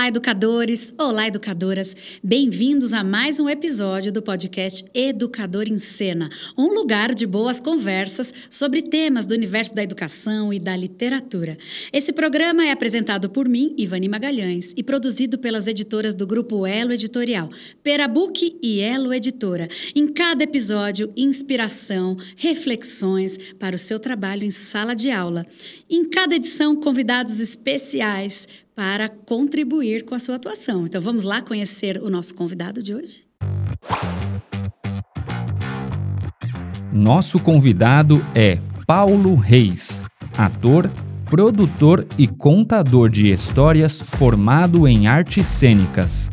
Olá, educadores! Olá, educadoras! Bem-vindos a mais um episódio do podcast Educador em Cena, um lugar de boas conversas sobre temas do universo da educação e da literatura. Esse programa é apresentado por mim, Ivani Magalhães, e produzido pelas editoras do Grupo Elo Editorial, Perabook e Elo Editora. Em cada episódio, inspiração, reflexões para o seu trabalho em sala de aula. Em cada edição, convidados especiais para contribuir com a sua atuação. Então, vamos lá conhecer o nosso convidado de hoje? Nosso convidado é Paulo Reis, ator, produtor e contador de histórias formado em artes cênicas.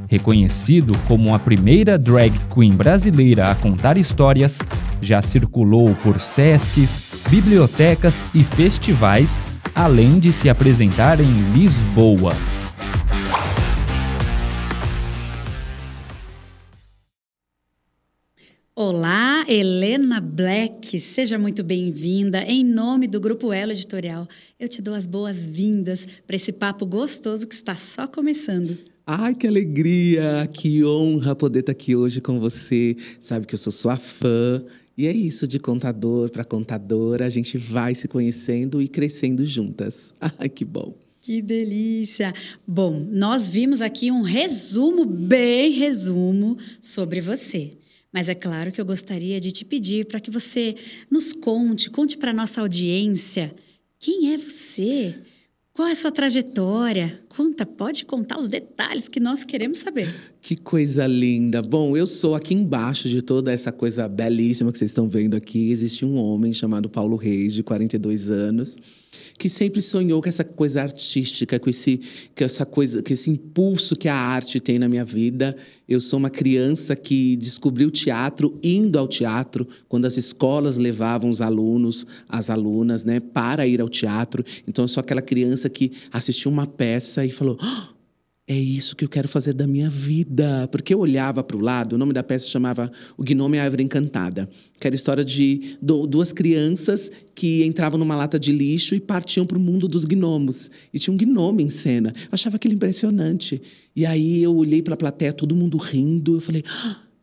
Reconhecido como a primeira drag queen brasileira a contar histórias, já circulou por sescs, bibliotecas e festivais, além de se apresentar em Lisboa. Olá, Helena Black, seja muito bem-vinda. Em nome do Grupo Elo Editorial, eu te dou as boas-vindas para esse papo gostoso que está só começando. Ai, que alegria, que honra poder estar aqui hoje com você. Sabe que eu sou sua fã. E é isso, de contador para contadora, a gente vai se conhecendo e crescendo juntas. Ai, que bom. Que delícia! Bom, nós vimos aqui um bem resumo sobre você. Mas é claro que eu gostaria de te pedir para que você nos conte para a nossa audiência quem é você, qual é a sua trajetória. Pode contar os detalhes que nós queremos saber. Que coisa linda. Bom, eu sou aqui embaixo de toda essa coisa belíssima que vocês estão vendo aqui. Existe um homem chamado Paulo Reis, de 42 anos, que sempre sonhou com essa coisa artística, com esse impulso que a arte tem na minha vida. Eu sou uma criança que descobriu teatro indo ao teatro, quando as escolas levavam os alunos, as alunas, né, para ir ao teatro. Então, eu sou aquela criança que assistiu uma peça e falou: é isso que eu quero fazer da minha vida. Porque eu olhava para o lado, o nome da peça chamava O Gnomo e a Árvore Encantada, que era a história de duas crianças que entravam numa lata de lixo e partiam para o mundo dos gnomos. E tinha um gnomo em cena. Eu achava aquilo impressionante. E aí eu olhei para a plateia, todo mundo rindo. Eu falei: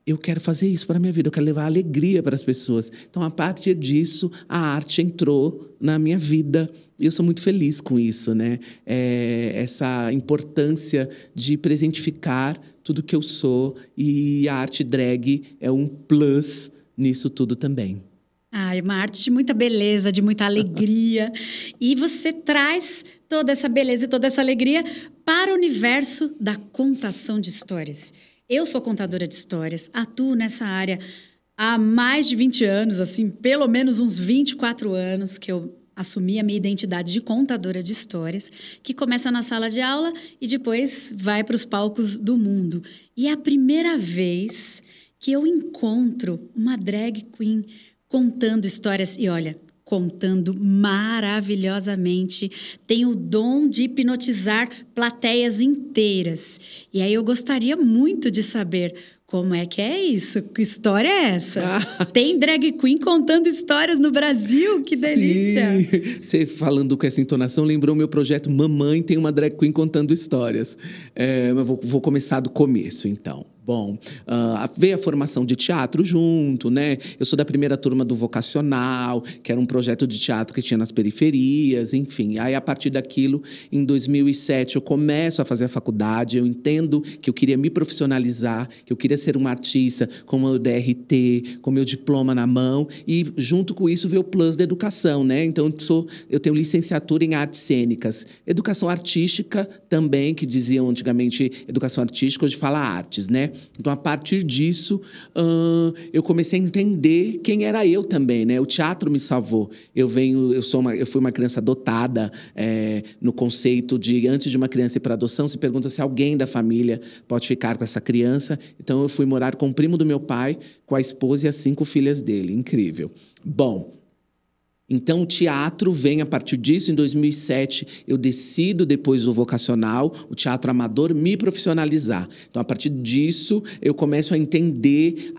eu quero fazer isso para a minha vida, eu quero levar alegria para as pessoas. Então, a partir disso, a arte entrou na minha vida. E eu sou muito feliz com isso, né? Essa importância de presentificar tudo que eu sou. E a arte drag é um plus nisso tudo também. É uma arte de muita beleza, de muita alegria. E você traz toda essa beleza e toda essa alegria para o universo da contação de histórias. Eu sou contadora de histórias, atuo nessa área há mais de 20 anos, assim, pelo menos uns 24 anos que eu assumi a minha identidade de contadora de histórias, que começa na sala de aula e depois vai para os palcos do mundo. E é a primeira vez que eu encontro uma drag queen contando histórias. E olha, contando maravilhosamente, tem o dom de hipnotizar plateias inteiras. E aí eu gostaria muito de saber como é que é isso? Que história é essa? Tem drag queen contando histórias no Brasil? Que delícia! Sim. Você falando com essa entonação lembrou o meu projeto Mamãe Tem uma Drag Queen Contando Histórias. Mas vou começar do começo, então. Bom, veio a formação de teatro junto, né? Eu sou da primeira turma do Vocacional, que era um projeto de teatro que tinha nas periferias, enfim. Aí, a partir daquilo, em 2007, eu começo a fazer a faculdade. Eu entendo que eu queria me profissionalizar, que eu queria ser uma artista com meu DRT, com meu diploma na mão. E, junto com isso, veio o plus da educação, né? Então, eu tenho licenciatura em artes cênicas. Educação artística também, que diziam antigamente educação artística, hoje fala artes, né? Então, a partir disso, eu comecei a entender quem era eu também, né? O teatro me salvou. Eu fui uma criança adotada, no conceito de, antes de uma criança ir para adoção, se pergunta se alguém da família pode ficar com essa criança. Então, eu fui morar com o primo do meu pai, com a esposa e as 5 filhas dele. Incrível. Bom, Então, o teatro vem a partir disso. Em 2007, eu decido, depois do vocacional, o teatro amador, me profissionalizar. Então, a partir disso, eu começo a entender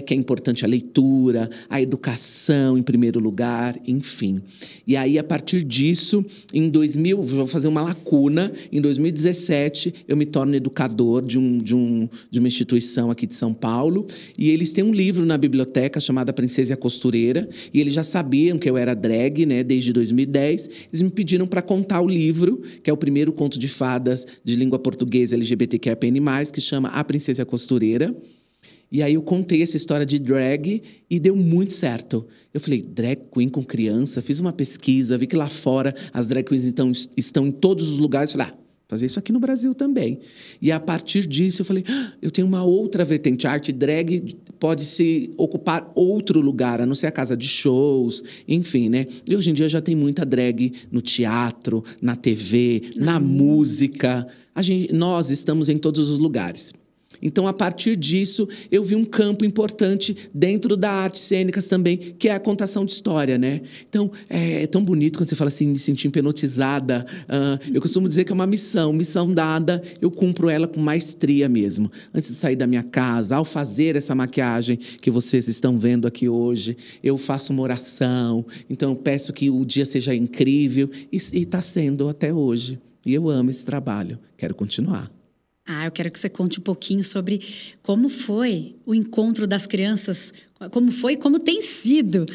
que é importante a leitura, a educação, em primeiro lugar, enfim. E aí, a partir disso, em 2000, vou fazer uma lacuna, em 2017, eu me torno educador de uma instituição aqui de São Paulo, e eles têm um livro na biblioteca chamado A Princesa e a Costureira, e eles já sabiam que eu era drag, né, desde 2010. Eles me pediram para contar o livro, que é o primeiro conto de fadas de língua portuguesa LGBTQIAPN+, que chama A Princesa e a Costureira. E aí eu contei essa história de drag e deu muito certo. Eu falei, drag queen com criança? Fiz uma pesquisa, vi que lá fora as drag queens estão em todos os lugares. Falei, fazer isso aqui no Brasil também. E a partir disso eu falei, eu tenho uma outra vertente. A arte drag pode se ocupar outro lugar, a não ser a casa de shows, enfim, né? E hoje em dia já tem muita drag no teatro, na TV, na música. Nós estamos em todos os lugares. Então, a partir disso, eu vi um campo importante dentro da artes cênicas também, que é a contação de história, né? Então, é tão bonito quando você fala assim, me sentir hipnotizada. Eu costumo dizer que é uma missão dada, eu cumpro ela com maestria mesmo. Antes de sair da minha casa, ao fazer essa maquiagem que vocês estão vendo aqui hoje, eu faço uma oração. Então, eu peço que o dia seja incrível e está sendo até hoje. E eu amo esse trabalho, quero continuar. Eu quero que você conte um pouquinho sobre como foi o encontro das crianças, como tem sido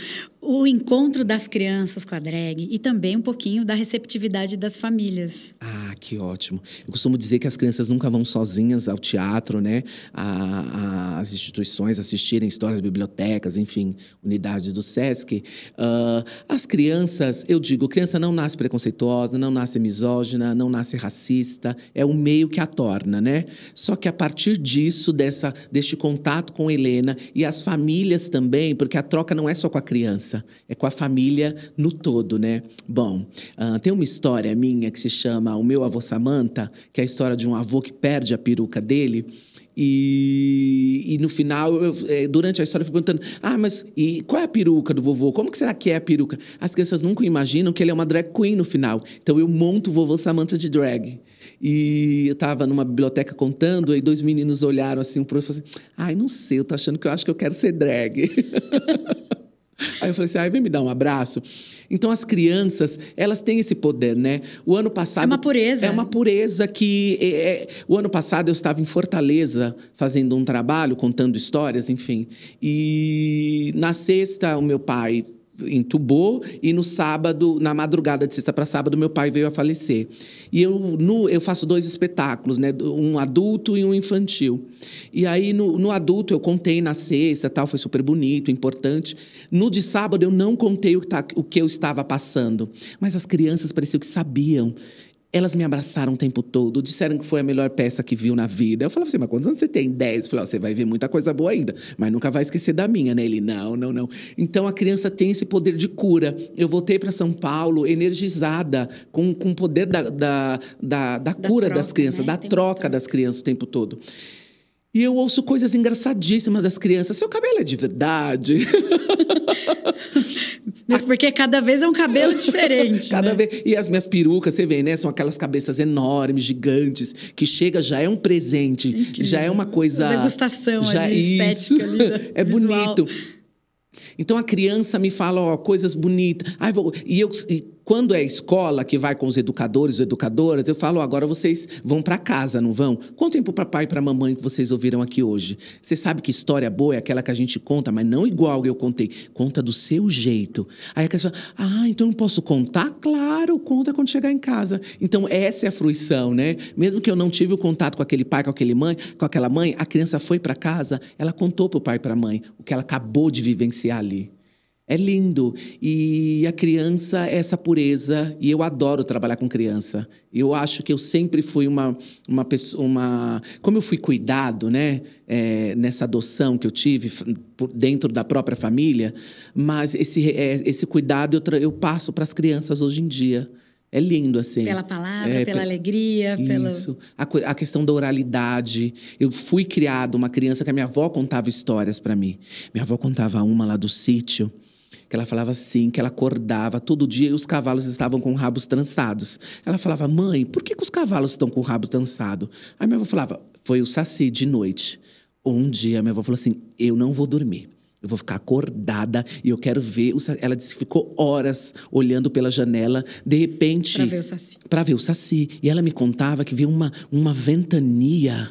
o encontro das crianças com a drag e também um pouquinho da receptividade das famílias. Que ótimo. Eu costumo dizer que as crianças nunca vão sozinhas ao teatro, né? As instituições assistirem histórias, bibliotecas, enfim, unidades do SESC. As crianças, eu digo, criança não nasce preconceituosa, não nasce misógina, não nasce racista, é o meio que a torna, né? Só que a partir disso, deste contato com Helena e as famílias também, porque a troca não é só com a criança, é com a família no todo, né? Bom, tem uma história minha que se chama O Meu Avô Samanta, que é a história de um avô que perde a peruca dele. E no final, durante a história, eu fui perguntando, mas qual é a peruca do vovô? Como que será que é a peruca? As crianças nunca imaginam que ele é uma drag queen no final. Então, eu monto o vovô Samanta de drag. E eu estava numa biblioteca contando, e 2 meninos olharam assim, o professor falou assim, não sei, eu acho que eu quero ser drag. Aí eu falei assim, vem me dar um abraço. Então, as crianças, elas têm esse poder, né? O ano passado... É uma pureza. É uma pureza que... O ano passado, eu estava em Fortaleza, fazendo um trabalho, contando histórias, enfim. E na sexta, o meu pai entubou e no sábado, na madrugada de sexta para sábado, meu pai veio a falecer. E eu faço 2 espetáculos, né? Um adulto e um infantil. E aí, no adulto, eu contei na sexta, tal, foi super bonito, importante. No de sábado, eu não contei o que eu estava passando. Mas as crianças pareciam que sabiam. Elas me abraçaram o tempo todo, disseram que foi a melhor peça que viu na vida. Eu falava assim, mas quantos anos você tem? 10. Eu falei, você vai ver muita coisa boa ainda, mas nunca vai esquecer da minha, né? Ele, não. Então, a criança tem esse poder de cura. Eu voltei para São Paulo energizada, com o poder da cura troca, das crianças, né? Da troca das crianças o tempo todo. E eu ouço coisas engraçadíssimas das crianças. Seu cabelo é de verdade? Mesmo porque cada vez é um cabelo diferente, cada né? vez. E as minhas perucas, você vê, né? São aquelas cabeças enormes, gigantes, que chega, já é um presente. Incrível. Já é uma coisa... Degustação estética ali, é visual. bonito. Então, a criança me fala coisas bonitas. E quando é escola, que vai com os educadores ou educadoras, eu falo, agora vocês vão para casa, não vão? Contem para o papai e para a mamãe que vocês ouviram aqui hoje. Você sabe que história boa é aquela que a gente conta, mas não igual eu contei. Conta do seu jeito. Aí a criança fala, então eu posso contar? Claro, conta quando chegar em casa. Então, essa é a fruição, né? Mesmo que eu não tive o contato com aquele pai, com aquela mãe, a criança foi para casa, ela contou para o pai e para a mãe o que ela acabou de vivenciar ali. É lindo. E a criança é essa pureza. E eu adoro trabalhar com criança. Eu acho que eu sempre fui uma pessoa... Como eu fui cuidado, né? Nessa adoção que eu tive dentro da própria família. Mas esse cuidado eu passo para as crianças hoje em dia. É lindo, assim. Pela palavra, pela alegria. Isso. A questão da oralidade. Eu fui criado uma criança que a minha avó contava histórias para mim. Minha avó contava uma lá do sítio. Que ela falava assim, que ela acordava todo dia e os cavalos estavam com rabos trançados. Ela falava, mãe, por que os cavalos estão com o rabo trançado? Aí minha avó falava, foi o Saci de noite. Um dia minha avó falou assim, eu não vou dormir. Eu vou ficar acordada e eu quero ver o Saci. Ela disse que ficou horas olhando pela janela, de repente... Pra ver o Saci. Pra ver o Saci. E ela me contava que viu uma ventania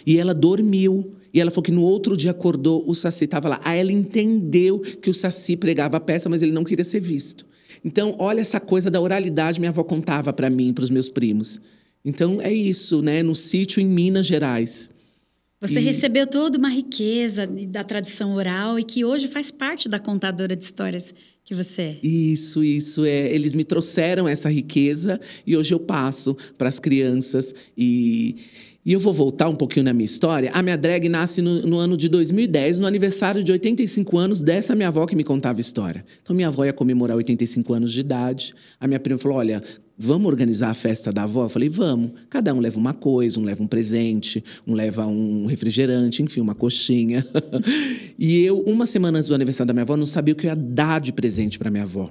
e ela dormiu. E ela falou que no outro dia acordou, o Saci estava lá. Aí ela entendeu que o Saci pregava a peça, mas ele não queria ser visto. Então, olha essa coisa da oralidade, minha avó contava para mim, para os meus primos. Então, é isso, né? No sítio em Minas Gerais. Você recebeu toda uma riqueza da tradição oral e que hoje faz parte da contadora de histórias que você é. Isso. Eles me trouxeram essa riqueza e hoje eu passo para as crianças. E eu vou voltar um pouquinho na minha história. A minha drag nasce no ano de 2010, no aniversário de 85 anos dessa minha avó que me contava história. Então, minha avó ia comemorar 85 anos de idade. A minha prima falou, olha, vamos organizar a festa da avó? Eu falei, vamos. Cada um leva uma coisa, um leva um presente, um leva um refrigerante, enfim, uma coxinha. E eu, uma semana antes do aniversário da minha avó, não sabia o que eu ia dar de presente para minha avó.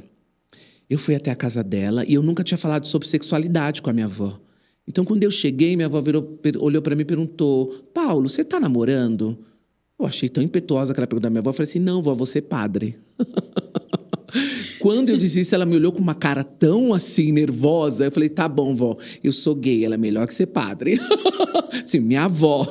Eu fui até a casa dela e eu nunca tinha falado sobre sexualidade com a minha avó. Então, quando eu cheguei, minha avó olhou para mim e perguntou, Paulo, você está namorando? Eu achei tão impetuosa que ela perguntou da minha avó. Eu falei assim, não, vó, você é padre. Quando eu disse isso, ela me olhou com uma cara tão assim, nervosa. Eu falei, tá bom, vó, eu sou gay, ela é melhor que ser padre. Sim, minha avó.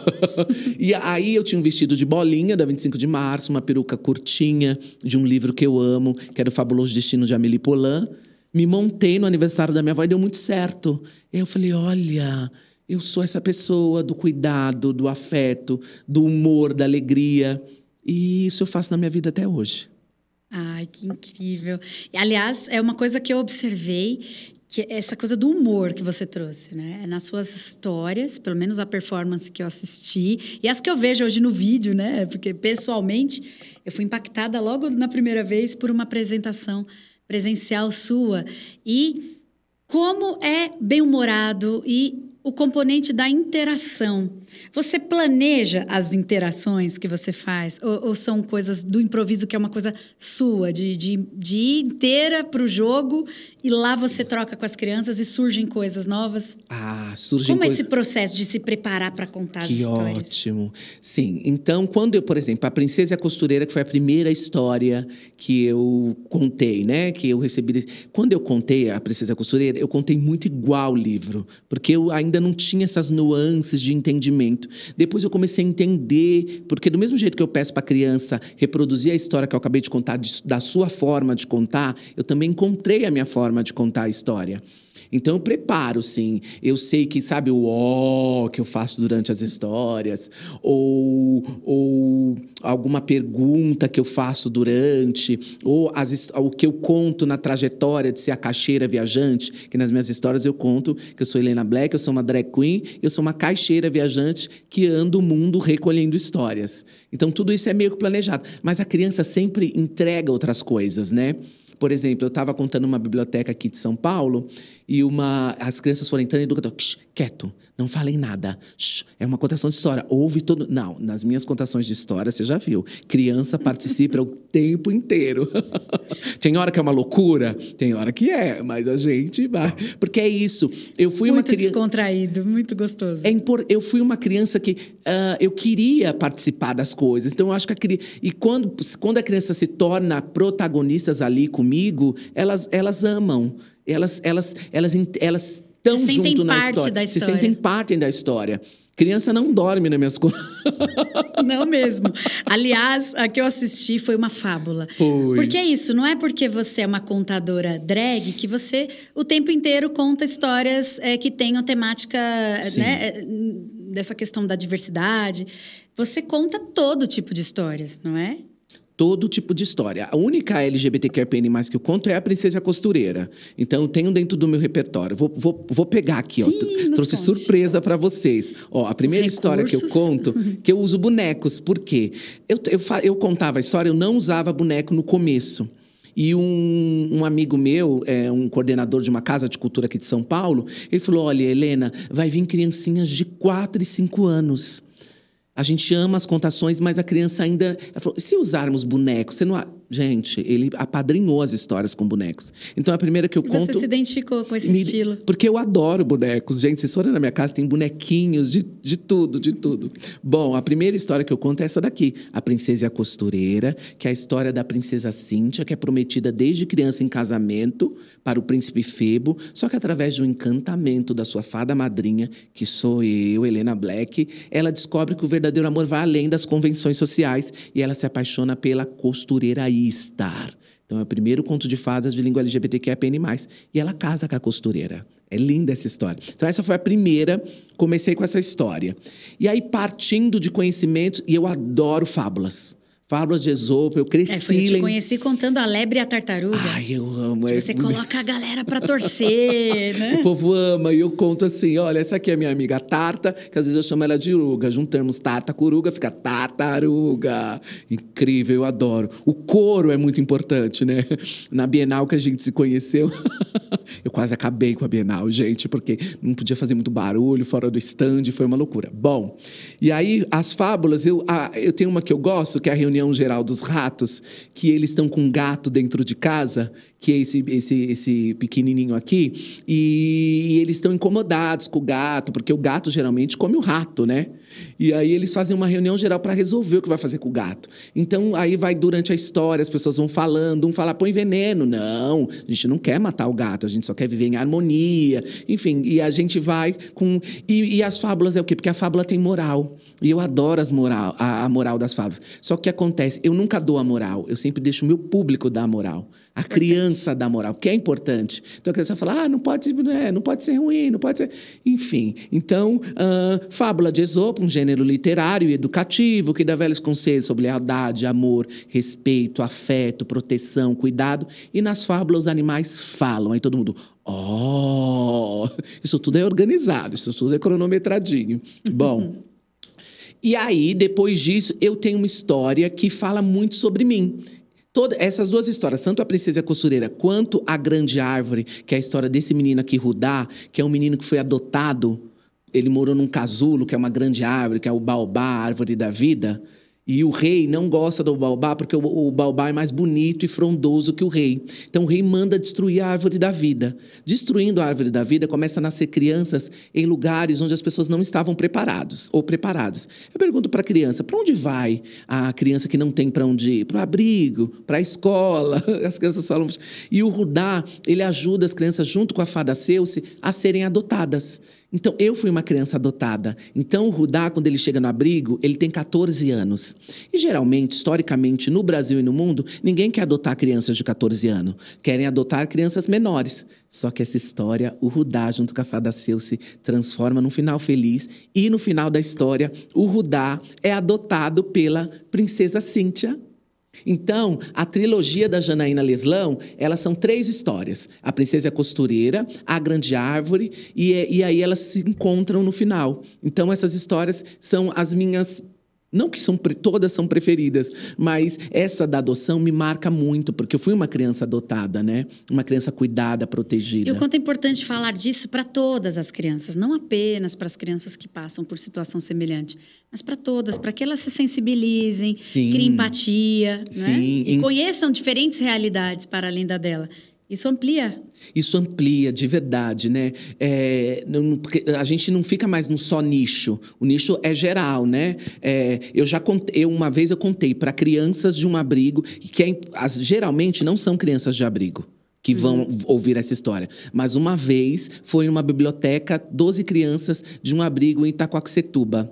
E aí eu tinha um vestido de bolinha da 25 de março, uma peruca curtinha de um livro que eu amo, que era O Fabuloso Destino de Amélie Poulain. Me montei no aniversário da minha avó e deu muito certo. E eu falei, olha, eu sou essa pessoa do cuidado, do afeto, do humor, da alegria. E isso eu faço na minha vida até hoje. Ai, que incrível. E, aliás, é uma coisa que eu observei, que é essa coisa do humor que você trouxe, né? Nas suas histórias, pelo menos a performance que eu assisti, e as que eu vejo hoje no vídeo, né? Porque, pessoalmente, eu fui impactada logo na primeira vez por uma apresentação presencial sua. E como é bem-humorado e o componente da interação. Você planeja as interações que você faz? Ou são coisas do improviso, que é uma coisa sua, de ir inteira para o jogo e lá você troca com as crianças e surgem coisas novas? Surgem Como é esse processo de se preparar para contar as histórias? Que ótimo. Sim, então, quando eu, por exemplo, A Princesa e a Costureira, que foi a primeira história que eu contei, né? Que eu recebi. Quando eu contei A Princesa e a Costureira, eu contei muito igual o livro, porque eu ainda não tinha essas nuances de entendimento. Depois eu comecei a entender, porque do mesmo jeito que eu peço para a criança reproduzir a história que eu acabei de contar, da sua forma de contar, eu também encontrei a minha forma de contar a história. Então, eu preparo, sim. Eu sei que, sabe, o ó que eu faço durante as histórias, ou alguma pergunta que eu faço durante, ou o que eu conto na trajetória de ser a caixeira viajante, que nas minhas histórias eu conto que eu sou Helena Black, eu sou uma drag queen, eu sou uma caixeira viajante que anda o mundo recolhendo histórias. Então, tudo isso é meio que planejado. Mas a criança sempre entrega outras coisas, né? Por exemplo, eu estava contando uma biblioteca aqui de São Paulo e as crianças foram entrando e o educador, quieto, não falem nada. É uma contação de história. Ouve todo... Não, nas minhas contações de história, você já viu. Criança participa o tempo inteiro. Tem hora que é uma loucura, tem hora que é, mas a gente vai. Porque é isso. Eu fui muito descontraído, muito gostoso. Eu fui uma criança que eu queria participar das coisas. Então, eu acho que e quando a criança se torna protagonistas ali comigo, elas amam. Elas estão junto na história. Se sentem parte da história. Criança não dorme nas minhas coisas. Não mesmo. Aliás, a que eu assisti foi uma fábula. Foi. Porque é isso, não é porque você é uma contadora drag que você o tempo inteiro conta histórias que tenham temática, né, dessa questão da diversidade. Você conta todo tipo de histórias, não é? Todo tipo de história. A única LGBTQIAPN+ que eu conto é A Princesa e a Costureira. Então, eu tenho dentro do meu repertório. Vou pegar aqui, ó. Trouxe surpresa para vocês. Ó, a primeira história que eu conto, que eu uso bonecos. Por quê? Eu contava a história, eu não usava boneco no começo. E um amigo meu, um coordenador de uma casa de cultura aqui de São Paulo, ele falou, olha, Helena, vai vir criancinhas de 4 e 5 anos. A gente ama as contações, mas a criança ainda... Ela falou, se usarmos bonecos, você não... Gente, ele apadrinhou as histórias com bonecos. Então, a primeira que eu conto... Você se identificou com esse estilo? Porque eu adoro bonecos. Gente, vocês forem na minha casa, tem bonequinhos de tudo, de tudo. Bom, a primeira história que eu conto é essa daqui. A Princesa e a Costureira, que é a história da princesa Cíntia, que é prometida desde criança em casamento para o príncipe Febo, só que através de um encantamento da sua fada madrinha, que sou eu, Helena Black, ela descobre que o verdadeiro amor vai além das convenções sociais e ela se apaixona pela costureira Istar. Então, é o primeiro conto de fadas de língua LGBTQIAPN+. E ela casa com a costureira. É linda essa história. Então, essa foi a primeira. Comecei com essa história. E aí, partindo de conhecimentos... E eu adoro fábulas. Fábulas de Esopo, eu cresci... Eu te conheci contando a lebre e a tartaruga. Ai, eu amo. Você coloca a galera pra torcer, né? O povo ama, e eu conto assim, olha, essa aqui é a minha amiga Tarta, que às vezes eu chamo ela de Uruga. Juntamos Tarta com Uruga, fica Tartaruga. Incrível, eu adoro. O coro é muito importante, né? Na Bienal que a gente se conheceu... Eu quase acabei com a Bienal, gente, porque não podia fazer muito barulho fora do stand, foi uma loucura. Bom, e aí as fábulas, eu tenho uma que eu gosto, que é a Reunião Geral dos Ratos, que eles estão com um gato dentro de casa, que é esse pequenininho aqui, e eles estão incomodados com o gato, porque o gato geralmente come o rato, né? E aí eles fazem uma reunião geral para resolver o que vai fazer com o gato. Então, aí vai durante a história, as pessoas vão falando, um fala, põe veneno. Não, a gente não quer matar o gato, a gente só quer viver em harmonia. Enfim, e a gente vai com... E as fábulas é o quê? Porque a fábula tem moral. E eu adoro a moral das fábulas. Só que o que acontece? Eu nunca dou a moral, eu sempre deixo o meu público dar a moral. A criança dá moral, que é importante. Então a criança fala, não pode ser ruim, não pode ser... Enfim, então, fábula de Esopo, um gênero literário e educativo, que dá velhos conselhos sobre lealdade, amor, respeito, afeto, proteção, cuidado. E nas fábulas os animais falam, aí todo mundo... Isso tudo é organizado, isso tudo é cronometradinho. Bom... E aí, depois disso, eu tenho uma história que fala muito sobre mim. Essas duas histórias, tanto a Princesa e a Costureira quanto a Grande Árvore, que é a história desse menino aqui, Rudá, que é um menino que foi adotado. Ele morou num casulo, que é uma grande árvore, que é o baobá, a árvore da vida. E o rei não gosta do baobá, porque o baobá é mais bonito e frondoso que o rei. Então, o rei manda destruir a árvore da vida. Destruindo a árvore da vida, começa a nascer crianças em lugares onde as pessoas não estavam preparadas. Eu pergunto para a criança, para onde vai a criança que não tem para onde ir? Para o abrigo, para a escola. As crianças falam... E o Rudá, ele ajuda as crianças, junto com a fada Ceuce, a serem adotadas. Então, eu fui uma criança adotada. Então, o Rudá, quando ele chega no abrigo, ele tem 14 anos. E, geralmente, historicamente, no Brasil e no mundo, ninguém quer adotar crianças de 14 anos. Querem adotar crianças menores. Só que essa história, o Rudá, junto com a fada Ceuce, transforma num final feliz. E, no final da história, o Rudá é adotado pela princesa Cíntia. Então, a trilogia da Janaína Leslão, elas são 3 histórias. A Princesa e a Costureira, a Grande Árvore, e aí elas se encontram no final. Então, essas histórias são as minhas... Não que todas são preferidas, mas essa da adoção me marca muito, porque eu fui uma criança adotada, né? Uma criança cuidada, protegida. E o quanto é importante falar disso para todas as crianças, não apenas para as crianças que passam por situação semelhante, mas para todas, para que elas se sensibilizem, criem empatia, né? E conheçam diferentes realidades para além da dela. Isso amplia. Isso amplia, de verdade, né? Porque a gente não fica mais num só nicho. O nicho é geral, né? Uma vez eu contei para crianças de um abrigo, que geralmente não são crianças de abrigo que vão ouvir essa história. Mas uma vez foi numa biblioteca 12 crianças de um abrigo em Itacoaxetuba.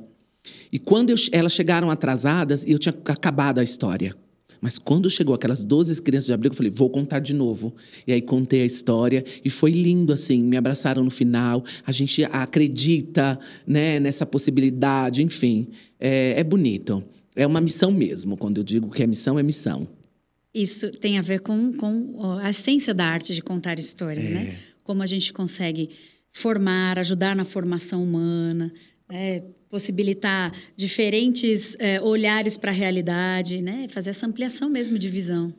E quando elas chegaram atrasadas, eu tinha acabado a história. Mas quando chegou aquelas 12 crianças de abrigo, eu falei, vou contar de novo. E aí contei a história e foi lindo, assim. Me abraçaram no final. A gente acredita, né, nessa possibilidade. Enfim, é bonito. É uma missão mesmo. Quando eu digo que é missão, é missão. Isso tem a ver com a essência da arte de contar histórias, né? Como a gente consegue formar, ajudar na formação humana, possibilitar diferentes olhares para a realidade, né? Fazer essa ampliação mesmo de visão.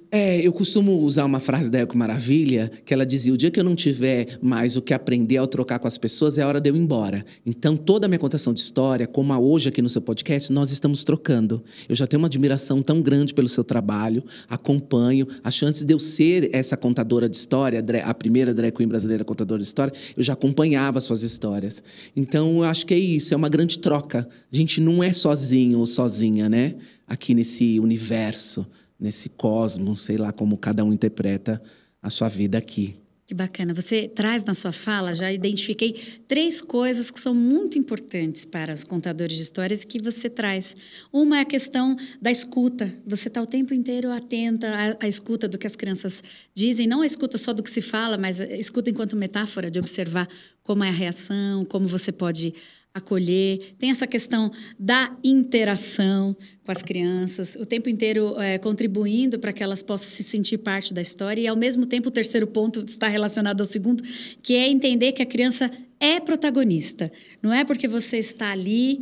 Eu costumo usar uma frase da Elke Maravilha, que ela dizia: o dia que eu não tiver mais o que aprender ao trocar com as pessoas, é hora de eu ir embora. Então, toda a minha contação de história, como a hoje aqui no seu podcast, nós estamos trocando. Eu já tenho uma admiração tão grande pelo seu trabalho, acompanho. Acho que antes de eu ser essa contadora de história, a primeira drag queen brasileira contadora de história, eu já acompanhava suas histórias. Então, eu acho que é isso, é uma grande troca. A gente não é sozinho ou sozinha, né? Aqui nesse universo, nesse cosmos, sei lá como cada um interpreta a sua vida aqui. Que bacana. Você traz na sua fala, já identifiquei 3 coisas que são muito importantes para os contadores de histórias que você traz. Uma é a questão da escuta. Você está o tempo inteiro atenta à escuta do que as crianças dizem, não a escuta só do que se fala, mas a escuta enquanto metáfora, de observar como é a reação, como você pode acolher. Tem essa questão da interação com as crianças, o tempo inteiro contribuindo para que elas possam se sentir parte da história. E, ao mesmo tempo, o terceiro ponto está relacionado ao segundo, que é entender que a criança é protagonista. Não é porque você está ali,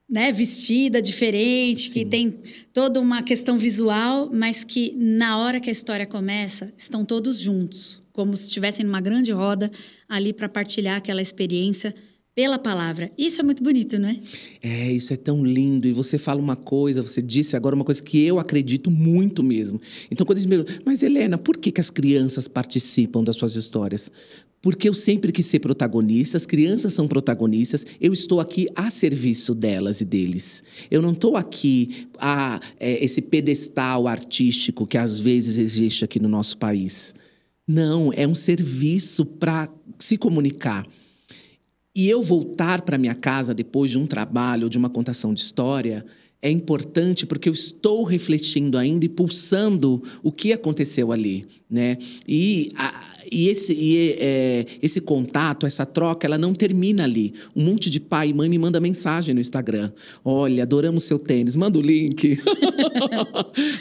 né, vestida diferente, Sim. que tem toda uma questão visual, mas que, na hora que a história começa, estão todos juntos, como se estivessem numa grande roda ali para partilhar aquela experiência pela palavra. Isso é muito bonito, não é? Isso é tão lindo. E você fala uma coisa, você disse agora uma coisa que eu acredito muito mesmo. Então, quando eles me perguntam, mas Helena, por que as crianças participam das suas histórias? Porque eu sempre quis ser protagonista, as crianças são protagonistas, eu estou aqui a serviço delas e deles. Eu não estou aqui a esse pedestal artístico que às vezes existe aqui no nosso país. Não, é um serviço para se comunicar. E eu voltar para minha casa depois de um trabalho ou de uma contação de história é importante porque eu estou refletindo ainda e pulsando o que aconteceu ali, né? Esse contato, essa troca, ela não termina ali. Um monte de pai e mãe me manda mensagem no Instagram. Olha, adoramos seu tênis, manda o link.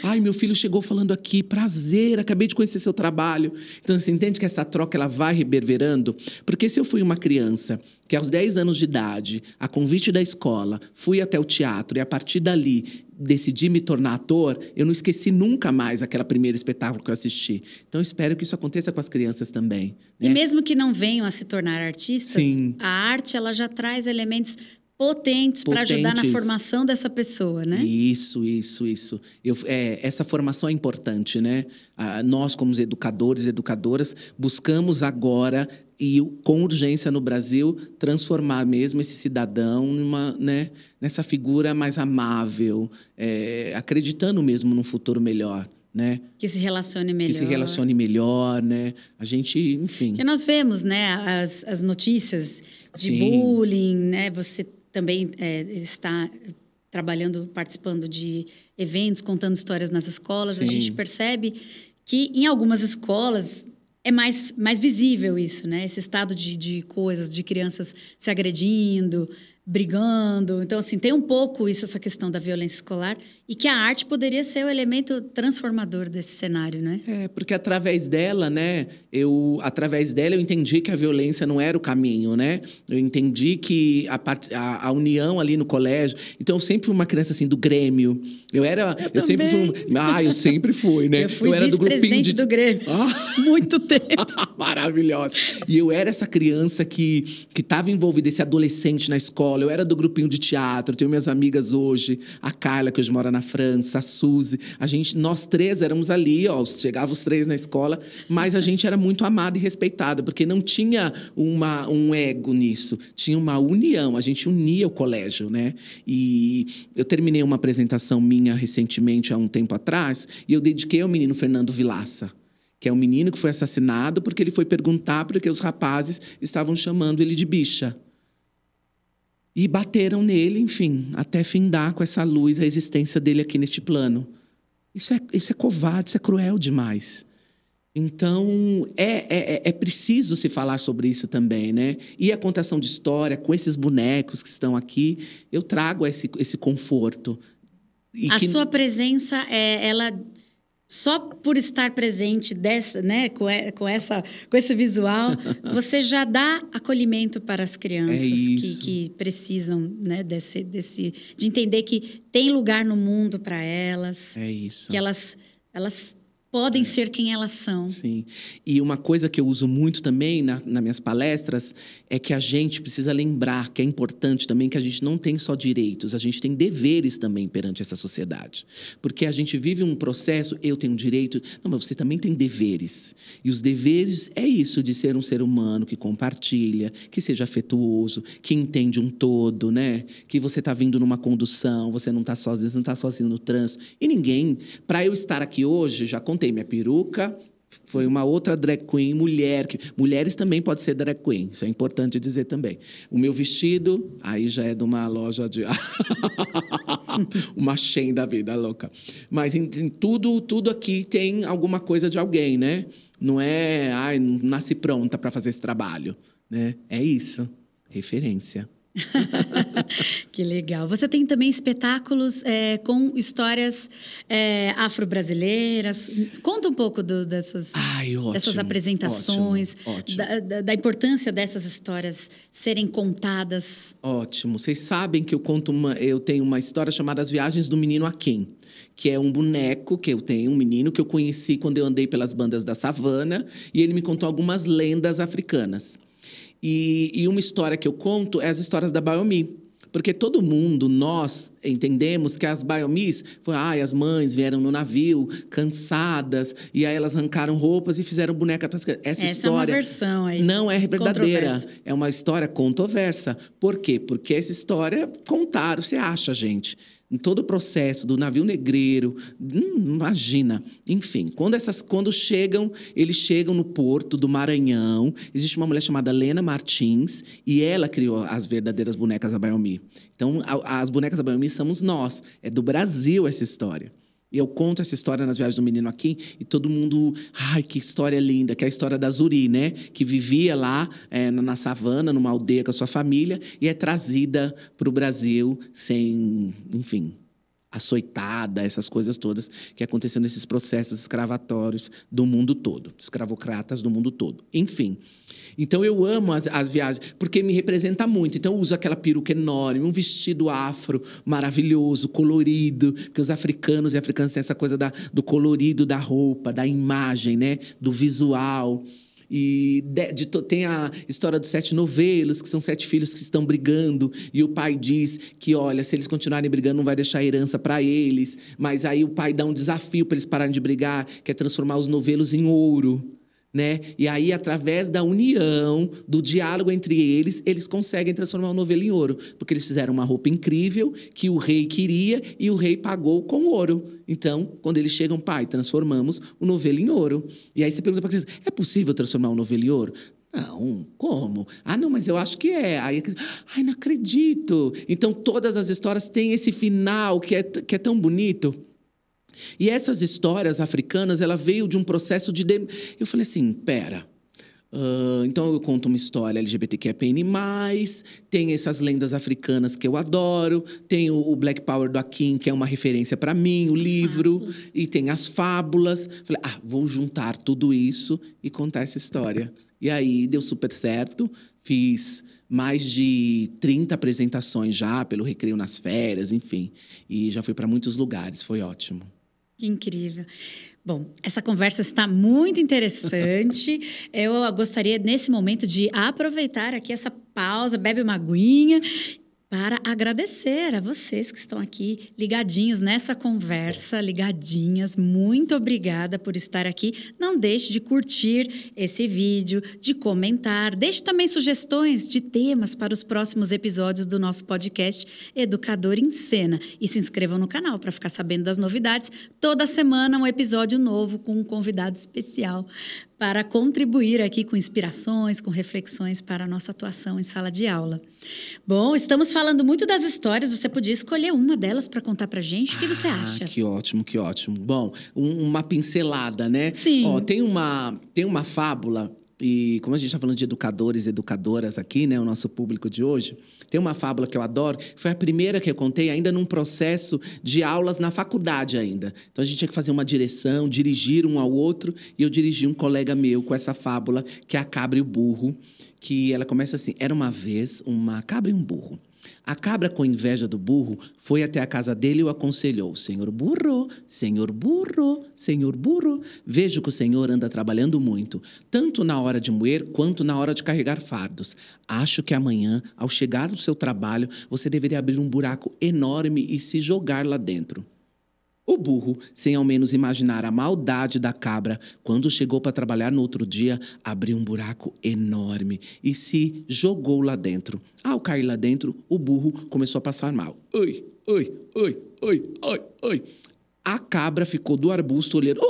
Ai, meu filho chegou falando aqui, prazer, acabei de conhecer seu trabalho. Então, você entende que essa troca ela vai reverberando? Porque se eu fui uma criança que aos 10 anos de idade, a convite da escola, fui até o teatro e a partir dali decidi me tornar ator, eu não esqueci nunca mais aquele primeiro espetáculo que eu assisti. Então, eu espero que isso aconteça com as crianças também. Né? E mesmo que não venham a se tornar artistas, Sim. a arte ela já traz elementos potentes para ajudar na formação dessa pessoa, né? Isso. Essa formação é importante, né? Nós, como educadores e educadoras, buscamos agora e com urgência no Brasil transformar mesmo esse cidadão nessa figura mais amável, acreditando mesmo num futuro melhor. Né? Que se relacione melhor. Que se relacione melhor, né? A gente, enfim... Porque nós vemos, né, as notícias de Sim. bullying, né? Você também está trabalhando, participando de eventos, contando histórias nas escolas. Sim. A gente percebe que em algumas escolas é mais visível isso, né? Esse estado de coisas, de crianças se agredindo, brigando. Então, assim, tem um pouco essa questão da violência escolar e que a arte poderia ser o elemento transformador desse cenário, né? Porque através dela, né? Eu entendi que a violência não era o caminho, né? Eu entendi que a união ali no colégio... Então, eu sempre fui uma criança, assim, do Grêmio. Eu sempre fui, né? Eu fui vice-presidente do Grêmio. Muito tempo. Maravilhosa. E eu era essa criança que estava envolvida, esse adolescente na escola. Eu era do grupinho de teatro. Eu tenho minhas amigas hoje. A Carla, que hoje mora na França. A Suzy. Nós 3 éramos ali, chegava os 3 na escola. Mas a gente era muito amada e respeitada. Porque não tinha um ego nisso. Tinha uma união. A gente unia o colégio, né? E eu terminei uma apresentação minha recentemente, há um tempo atrás. E eu dediquei ao menino Fernando Vilaça. Que é um menino que foi assassinado porque ele foi perguntar porque os rapazes estavam chamando ele de bicha. E bateram nele, enfim, até findar com essa luz a existência dele aqui neste plano. Isso é covarde, isso é cruel demais. Então, é preciso se falar sobre isso também, né? E a contação de história, com esses bonecos que estão aqui, eu trago esse conforto. Sua presença, ela só por estar presente né, com esse visual, você já dá acolhimento para as crianças que precisam, né, de entender que tem lugar no mundo para elas. É isso. Que elas podem ser quem elas são. Sim. E uma coisa que eu uso muito também nas minhas palestras é que a gente precisa lembrar que é importante também que a gente não tem só direitos, a gente tem deveres também perante essa sociedade. Porque a gente vive um processo, eu tenho um direito, não, mas você também tem deveres. E os deveres é isso, de ser um ser humano que compartilha, que seja afetuoso, que entende um todo, né? Que você está vindo numa condução, você não está sozinho, às vezes não está sozinho no trânsito. E ninguém, para eu estar aqui hoje, já contei minha peruca, foi uma outra drag queen, mulheres também podem ser drag queen, isso é importante dizer também. O meu vestido, aí já é de uma loja de... uma Shein da vida, louca. Mas em tudo aqui tem alguma coisa de alguém, né? Não é, não nasci pronta para fazer esse trabalho, né? É isso, referência. Que legal. Você tem também espetáculos com histórias afro-brasileiras. Conta um pouco dessas apresentações, ótimo. Da importância dessas histórias serem contadas. Ótimo. Vocês sabem que eu tenho uma história chamada As Viagens do Menino Akin, que é um boneco que eu tenho, um menino que eu conheci quando eu andei pelas bandas da savana, e ele me contou algumas lendas africanas. E uma história que eu conto é as histórias da Bayomi. Porque todo mundo, nós, entendemos que as Bayomis... as mães vieram no navio, cansadas, e aí elas arrancaram roupas e fizeram boneca para as crianças. Essa história é uma versão aí. Não é verdadeira. É uma história controversa. Por quê? Porque essa história contaram, você acha, gente... Em todo o processo do navio negreiro, imagina. Enfim, quando chegam, eles chegam no porto do Maranhão. Existe uma mulher chamada Lena Martins e ela criou as verdadeiras bonecas da Bayomi. Então, as bonecas da Bayomi somos nós. É do Brasil essa história. E eu conto essa história nas Viagens do Menino Akin e todo mundo... Ai, que história linda! Que é a história da Zuri, né? Que vivia lá na savana, numa aldeia com a sua família e é trazida para o Brasil sem, enfim, açoitada, essas coisas todas que aconteceram nesses processos escravatórios do mundo todo. Escravocratas do mundo todo. Enfim... Então, eu amo as viagens, porque me representa muito. Então, eu uso aquela peruca enorme, um vestido afro maravilhoso, colorido, porque os africanos e africanas têm essa coisa do colorido da roupa, da imagem, né? Do visual. E tem a história dos 7 novelos, que são 7 filhos que estão brigando, e o pai diz que, olha, se eles continuarem brigando, não vai deixar herança para eles. Mas aí o pai dá um desafio para eles pararem de brigar, que é transformar os novelos em ouro. Né? E aí, através da união, do diálogo entre eles, eles conseguem transformar o novelo em ouro. Porque eles fizeram uma roupa incrível, que o rei queria, e o rei pagou com ouro. Então, quando eles chegam, pai, transformamos o novelo em ouro. E aí você pergunta para a criança, é possível transformar um novelo em ouro? Não, como? Não, mas eu acho que é. Aí, não acredito. Então, todas as histórias têm esse final que é tão bonito. E essas histórias africanas, ela veio de um processo de... Eu falei assim, pera... então, eu conto uma história LGBTQIAPN+, tem essas lendas africanas que eu adoro, tem o Black Power do Akin, que é uma referência para mim, o livro, e tem as fábulas. Falei, vou juntar tudo isso e contar essa história. E aí, deu super certo. Fiz mais de 30 apresentações já, pelo Recreio nas Férias, enfim. E já fui para muitos lugares, foi ótimo. Que incrível. Bom, essa conversa está muito interessante. Eu gostaria, nesse momento, de aproveitar aqui essa pausa, bebe uma aguinha, para agradecer a vocês que estão aqui ligadinhos nessa conversa, ligadinhas. Muito obrigada por estar aqui. Não deixe de curtir esse vídeo, de comentar. Deixe também sugestões de temas para os próximos episódios do nosso podcast Educador em Cena. E se inscrevam no canal para ficar sabendo das novidades. Toda semana um episódio novo com um convidado especial para contribuir aqui com inspirações, com reflexões para a nossa atuação em sala de aula. Bom, estamos falando muito das histórias, você podia escolher uma delas para contar para a gente, o que você acha? Que ótimo, que ótimo. Bom, uma pincelada, né? Sim. Tem uma fábula E como a gente está falando de educadores e educadoras aqui, né, o nosso público de hoje, tem uma fábula que eu adoro, foi a primeira que eu contei ainda num processo de aulas na faculdade ainda. Então a gente tinha que fazer uma direção, dirigir um ao outro, e eu dirigi um colega meu com essa fábula, que é a cabra e o burro, que ela começa assim: era uma vez uma cabra e um burro. A cabra, com inveja do burro, foi até a casa dele e o aconselhou: senhor burro, senhor burro, senhor burro, vejo que o senhor anda trabalhando muito, tanto na hora de moer quanto na hora de carregar fardos. Acho que amanhã, ao chegar no seu trabalho, você deveria abrir um buraco enorme e se jogar lá dentro. O burro, sem ao menos imaginar a maldade da cabra, quando chegou para trabalhar no outro dia, abriu um buraco enorme e se jogou lá dentro. Ao cair lá dentro, o burro começou a passar mal. Oi, oi, oi, oi, oi, oi. A cabra ficou do arbusto olhando.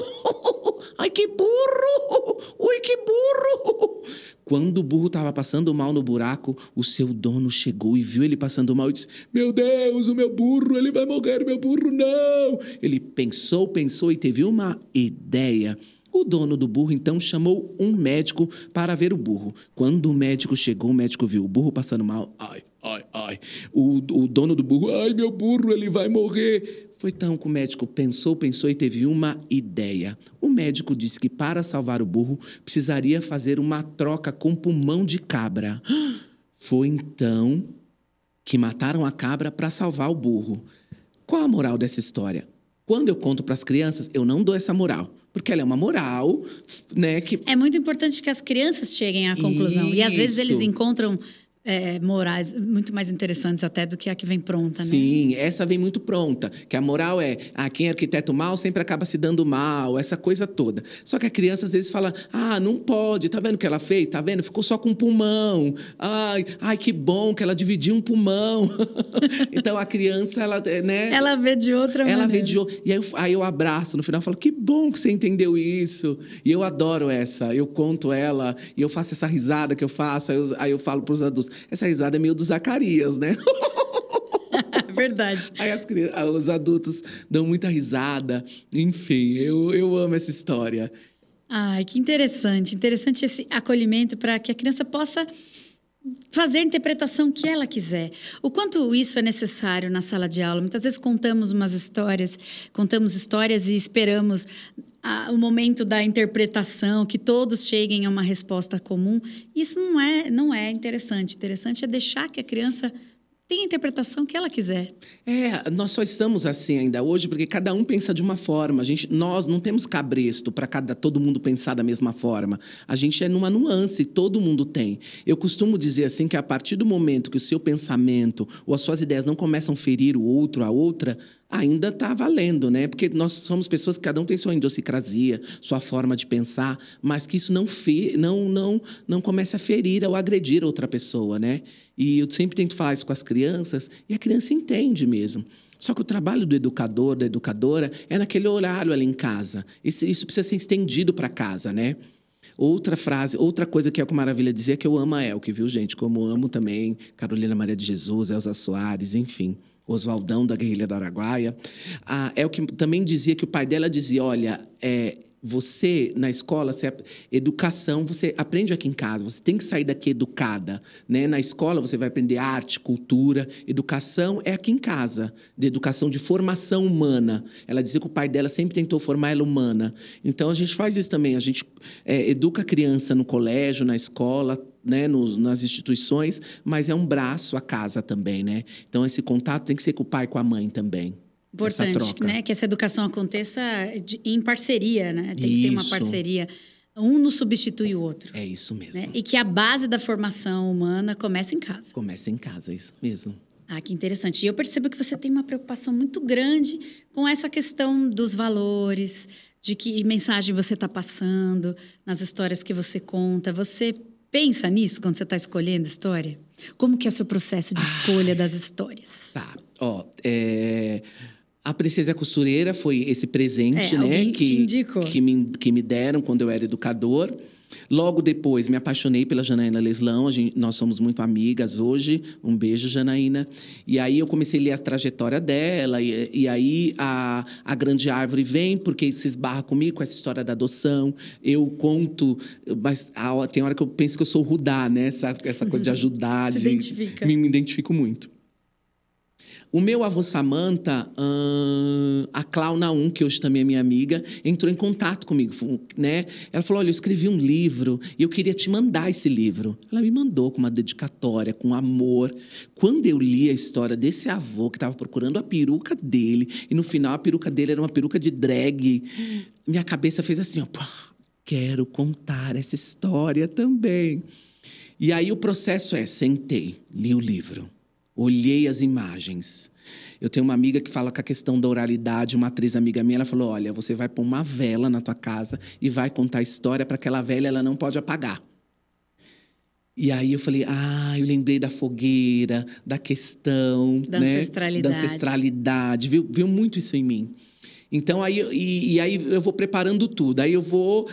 Ai, que burro! Ui, que burro! Quando o burro estava passando mal no buraco, o seu dono chegou e viu ele passando mal e disse: meu Deus, o meu burro, ele vai morrer, meu burro, não! Ele pensou e teve uma ideia. O dono do burro, então, chamou um médico para ver o burro. Quando o médico chegou, o médico viu o burro passando mal. Ai, ai, ai. O dono do burro: ai, meu burro, ele vai morrer. Foi então que o médico pensou e teve uma ideia. O médico disse que para salvar o burro, precisaria fazer uma troca com pulmão de cabra. Foi então que mataram a cabra para salvar o burro. Qual a moral dessa história? Quando eu conto para as crianças, eu não dou essa moral. Porque ela é uma moral, né? Que... É muito importante que as crianças cheguem à conclusão. Isso. E às vezes eles encontram morais muito mais interessantes até do que a que vem pronta, né? Sim, essa vem muito pronta. Que a moral é: quem é arquiteto mal sempre acaba se dando mal, essa coisa toda. Só que a criança às vezes fala: não pode, tá vendo o que ela fez? Tá vendo? Ficou só com um pulmão. Ai, que bom que ela dividiu um pulmão. Então a criança, ela, né? Ela vê de outra maneira. Ela vê de outra. E aí eu abraço no final, falo: que bom que você entendeu isso. E eu adoro essa. Eu conto ela e eu faço essa risada que eu faço. Aí eu falo pros adultos: essa risada é meio do Zacarias, né? Verdade. Aí os adultos dão muita risada. Enfim, eu amo essa história. Ai, que interessante. Interessante esse acolhimento para que a criança possa fazer a interpretação que ela quiser. O quanto isso é necessário na sala de aula. Muitas vezes contamos histórias e esperamos o momento da interpretação, que todos cheguem a uma resposta comum. Isso não é interessante. Interessante é deixar que a criança tenha a interpretação que ela quiser. Nós só estamos assim ainda hoje porque cada um pensa de uma forma. Nós não temos cabresto para todo mundo pensar da mesma forma. A gente é numa nuance, todo mundo tem. Eu costumo dizer assim que a partir do momento que o seu pensamento ou as suas ideias não começam a ferir o outro, a outra, ainda está valendo, né? Porque nós somos pessoas que cada um tem sua idiosincrasia, sua forma de pensar, mas que isso não comece a ferir ou agredir outra pessoa, né? E eu sempre tento falar isso com as crianças e a criança entende mesmo. Só que o trabalho do educador, da educadora, é naquele horário ali em casa. Isso precisa ser estendido para casa, né? Outra coisa que a Elke Maravilha dizia é que eu amo a Elke, viu, gente? Como amo também Carolina Maria de Jesus, Elza Soares, enfim. Oswaldão, da Guerrilha do Araguaia. A Elke também dizia que o pai dela dizia: olha, você, na escola, educação, você aprende aqui em casa, você tem que sair daqui educada, né? Na escola você vai aprender arte, cultura, educação é aqui em casa, de educação, de formação humana. Ela dizia que o pai dela sempre tentou formar ela humana. Então, a gente faz isso também, a gente educa a criança no colégio, na escola, né, nas instituições, mas é um braço a casa também, né? Então, esse contato tem que ser com o pai e com a mãe também. Importante, né? Que essa educação aconteça em parceria, né? Tem que ter uma parceria. Um não substitui o outro. É isso mesmo. Né? E que a base da formação humana começa em casa. Começa em casa, é isso mesmo. Que interessante. E eu percebo que você tem uma preocupação muito grande com essa questão dos valores, de que mensagem você está passando, nas histórias que você conta. Você pensa nisso quando você está escolhendo história? Como que é o seu processo de escolha das histórias? A Princesa Costureira foi esse presente, né? Alguém te indicou. Que me deram quando eu era educador. Logo depois, me apaixonei pela Janaína Leslão. Nós somos muito amigas hoje. Um beijo, Janaína. E aí eu comecei a ler a trajetória dela. E aí a Grande Árvore vem, porque se esbarra comigo com essa história da adoção. Eu conto, mas tem hora que eu penso que eu sou Rudá, né? Essa coisa de ajudar. Se identifica. Me identifico muito. O meu avô Samanta, a Clau Naum, que hoje também é minha amiga, entrou em contato comigo, né? Ela falou, olha, eu escrevi um livro e eu queria te mandar esse livro. Ela me mandou com uma dedicatória, com amor. Quando eu li a história desse avô que estava procurando a peruca dele, e no final a peruca dele era uma peruca de drag, minha cabeça fez assim, ó, quero contar essa história também. E aí o processo sentei, li o livro. Olhei as imagens. Eu tenho uma amiga que fala com a questão da oralidade, uma atriz amiga minha, ela falou, olha, você vai pôr uma vela na tua casa e vai contar a história para aquela velha, ela não pode apagar. E aí eu falei, eu lembrei da fogueira, da questão... Da ancestralidade. Da ancestralidade. Viu muito isso em mim. Então, aí eu vou preparando tudo. Aí eu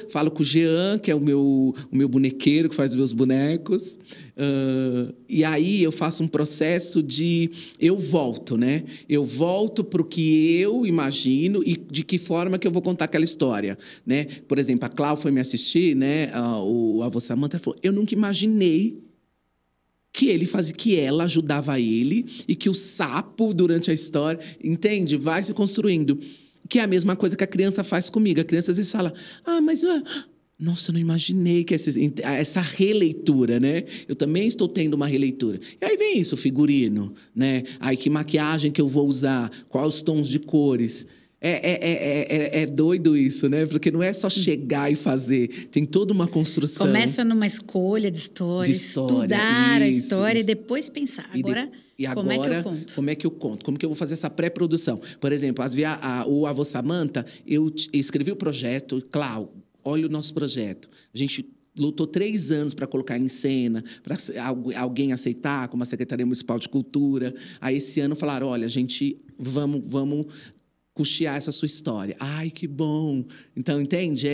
falo com o Jean, que é o meu bonequeiro, que faz os meus bonecos. E aí eu faço um processo eu volto, né? Eu volto para o que eu imagino e de que forma que eu vou contar aquela história, né? Por exemplo, a Clau foi me assistir, né? O avô Samanta falou, eu nunca imaginei que ela ajudava ele e que o sapo, durante a história, entende? Vai se construindo. Que é a mesma coisa que a criança faz comigo. A criança às vezes fala, mas... Nossa, eu não imaginei que essa releitura, né? Eu também estou tendo uma releitura. E aí vem isso, o figurino, né? Aí que maquiagem que eu vou usar, quais os tons de cores. É doido isso, né? Porque não é só chegar e fazer. Tem toda uma construção. Começa numa escolha de história, estudar a história e depois pensar. E agora, como é que eu conto? Como que eu vou fazer essa pré-produção? Por exemplo, o avô Samanta, eu escrevi o projeto, Clau, olha o nosso projeto. A gente lutou 3 anos para colocar em cena, para alguém aceitar, como a Secretaria Municipal de Cultura. Aí, esse ano, falaram, olha, vamos custear essa sua história. Ai, que bom! Então, entende?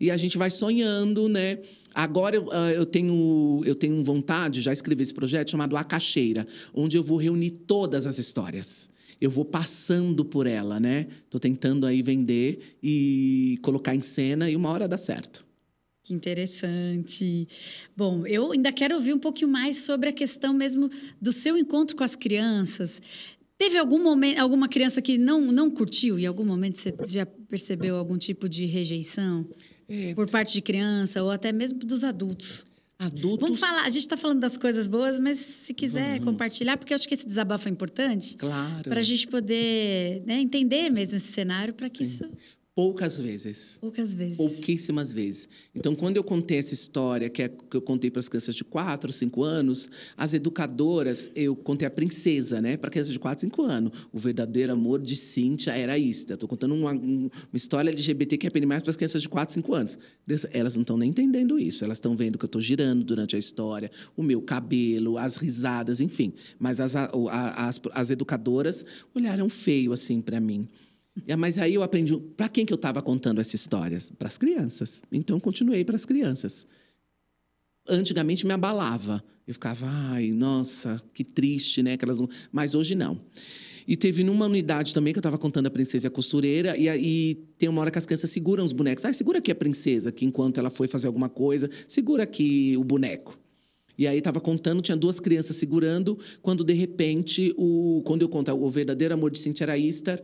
E a gente vai sonhando, né? Agora eu tenho vontade, já escrevi esse projeto chamado A Caixeira, onde eu vou reunir todas as histórias. Eu vou passando por ela, né? Estou tentando aí vender e colocar em cena e uma hora dá certo. Que interessante. Bom, eu ainda quero ouvir um pouquinho mais sobre a questão mesmo do seu encontro com as crianças. Teve alguma criança que não curtiu? Em algum momento você já percebeu algum tipo de rejeição? Por parte de criança ou até mesmo dos adultos? Vamos falar, a gente está falando das coisas boas, mas se quiser compartilhar, porque eu acho que esse desabafo é importante. Claro. Para a gente poder, né, entender mesmo esse cenário, para que isso... Poucas vezes. Poucas vezes. Pouquíssimas vezes. Então, quando eu contei essa história, que eu contei para as crianças de 4, 5 anos, as educadoras, eu contei a princesa, né? Para crianças de 4, 5 anos. O verdadeiro amor de Cíntia era Ista. Estou contando uma história LGBT que é mais para as crianças de 4, 5 anos. Elas não estão nem entendendo isso. Elas estão vendo que eu estou girando durante a história, o meu cabelo, as risadas, enfim. Mas as educadoras olharam feio, assim, para mim. Mas aí eu aprendi... Para quem que eu estava contando essas histórias? Para as crianças. Então, continuei para as crianças. Antigamente, me abalava. Eu ficava, nossa, que triste, né? Mas hoje, não. E teve numa unidade também que eu estava contando a princesa e a costureira. E tem uma hora que as crianças seguram os bonecos. Segura aqui a princesa, que enquanto ela foi fazer alguma coisa, segura aqui o boneco. E aí estava contando, tinha 2 crianças segurando, quando de repente, quando eu conto o verdadeiro amor de Cíntia era Istar,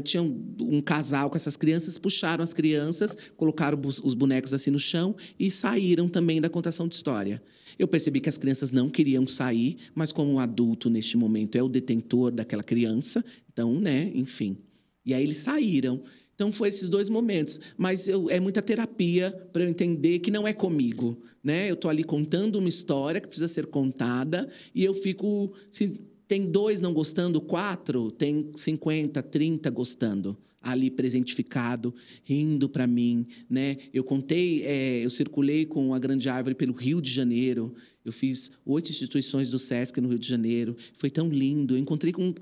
tinha um casal com essas crianças, puxaram as crianças, colocaram os bonecos assim no chão e saíram também da contação de história. Eu percebi que as crianças não queriam sair, mas como um adulto neste momento é o detentor daquela criança, então, né, enfim. E aí eles saíram. Então, foi esses 2 momentos. Mas é muita terapia para eu entender que não é comigo, né? Eu estou ali contando uma história que precisa ser contada e eu fico... Se tem 2 não gostando, 4, tem 50, 30 gostando. Ali presentificado, rindo para mim, né? Eu circulei com a Grande Árvore pelo Rio de Janeiro. Eu fiz 8 instituições do Sesc no Rio de Janeiro. Foi tão lindo. Eu encontrei com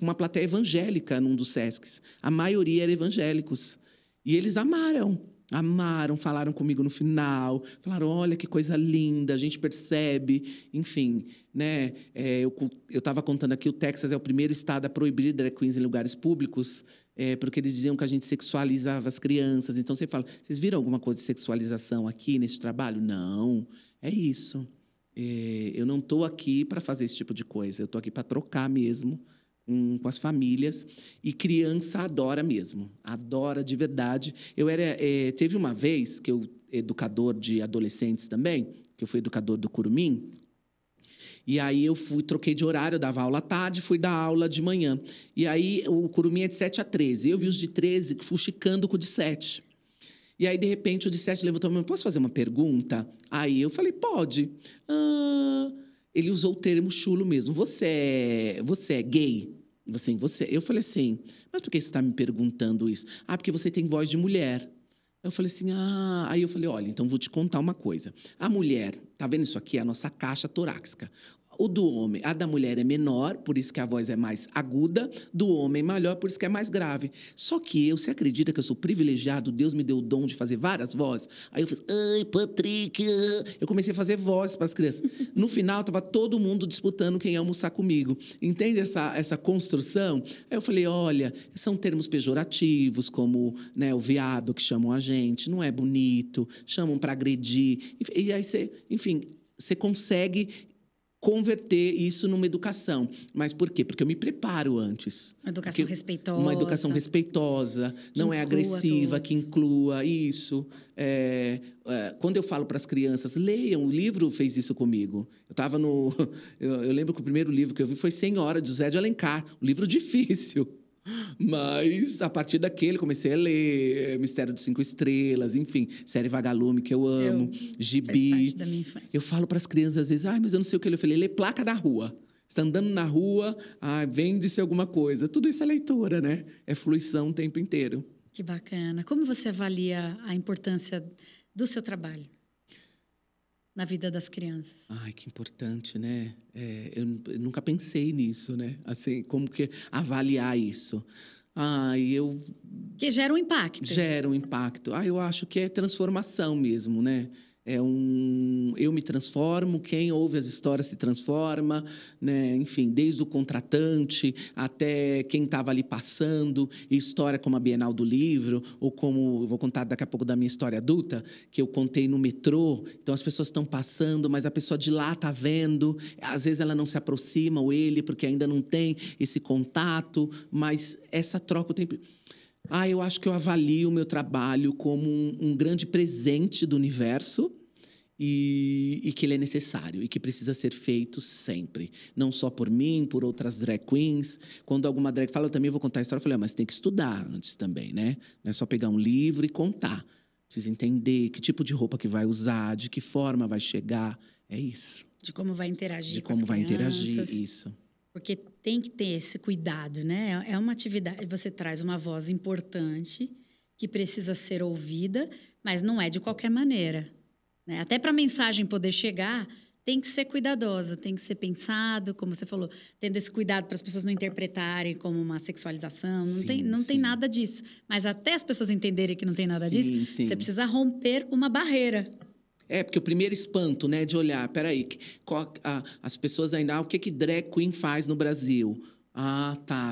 uma plateia evangélica num dos Sescs. A maioria era evangélicos. E eles amaram. Amaram, falaram comigo no final. Falaram, olha que coisa linda, a gente percebe. Enfim, né? Eu estava contando aqui, o Texas é o primeiro estado a proibir drag queens em lugares públicos, porque eles diziam que a gente sexualizava as crianças. Então, você fala, vocês viram alguma coisa de sexualização aqui nesse trabalho? Não, é isso. Eu não estou aqui para fazer esse tipo de coisa. Eu estou aqui para trocar mesmo com as famílias. E criança adora mesmo. Adora de verdade. Teve uma vez que eu, educador de adolescentes também, que eu fui educador do Curumim, e aí eu troquei de horário, eu dava aula à tarde, fui dar aula de manhã. E aí o Curumim é de 7 a 13. Eu vi os de 13 fuxicando com o de 7. E aí, de repente, o de 7 levantou e falou, posso fazer uma pergunta? Aí eu falei, pode. Ele usou o termo chulo mesmo. Você é gay? Assim, Eu falei assim, mas por que você está me perguntando isso? Porque você tem voz de mulher. Eu falei assim, Aí eu falei, olha, então vou te contar uma coisa. A mulher, tá vendo isso aqui? É a nossa caixa torácica. A da mulher é menor, por isso que a voz é mais aguda, do homem maior, por isso que é mais grave. Só que você acredita que eu sou privilegiado? Deus me deu o dom de fazer várias vozes? Aí eu fiz, ai, Patrick. Eu comecei a fazer vozes para as crianças. No final, estava todo mundo disputando quem ia almoçar comigo. Entende essa construção? Aí eu falei, olha, são termos pejorativos, como, né, o viado que chamam a gente, não é bonito, chamam para agredir. E aí você consegue converter isso numa educação. Mas por quê? Porque eu me preparo antes. Uma educação respeitosa. Uma educação respeitosa, não é agressiva, que inclua isso. Quando eu falo para as crianças, leiam, o livro fez isso comigo. Eu lembro que o primeiro livro que eu vi foi Senhora, de José de Alencar. Um livro difícil. Mas, a partir daquele, comecei a ler Mistério dos 5 Estrelas, enfim, série Vagalume, que eu amo, Gibi. Faz parte da minha infância. Eu falo para as crianças, às vezes, mas eu não sei o que. Eu falei, lê placa da rua. Você está andando na rua, vende-se alguma coisa. Tudo isso é leitura, né? É fruição o tempo inteiro. Que bacana. Como você avalia a importância do seu trabalho na vida das crianças? Ai, que importante, né? Eu nunca pensei nisso, né? Assim, como que avaliar isso? Que gera um impacto. Gera um impacto. Eu acho que é transformação mesmo, né? Eu me transformo, quem ouve as histórias se transforma, né? Enfim, desde o contratante até quem estava ali passando, e história como a Bienal do Livro, ou como, eu vou contar daqui a pouco da minha história adulta, que eu contei no metrô. Então as pessoas estão passando, mas a pessoa de lá está vendo, às vezes ela não se aproxima, ou ele, porque ainda não tem esse contato, mas essa troca o tempo... eu acho que eu avalio o meu trabalho como um grande presente do universo e que ele é necessário e que precisa ser feito sempre. Não só por mim, por outras drag queens. Quando alguma drag fala, eu também vou contar a história, eu falei, mas tem que estudar antes também, né? Não é só pegar um livro e contar. Precisa entender que tipo de roupa que vai usar, de que forma vai chegar. É isso. De como vai interagir de com as como vai crianças. Interagir, isso. Porque tem que ter esse cuidado, né? É uma atividade, você traz uma voz importante que precisa ser ouvida, mas não é de qualquer maneira, né? Até para a mensagem poder chegar, tem que ser cuidadosa, tem que ser pensado, como você falou, tendo esse cuidado para as pessoas não interpretarem como uma sexualização. Não tem nada disso. Mas até as pessoas entenderem que não tem nada disso, você precisa romper uma barreira. Porque o primeiro espanto, né, de olhar, peraí, as pessoas ainda, o que drag queen faz no Brasil?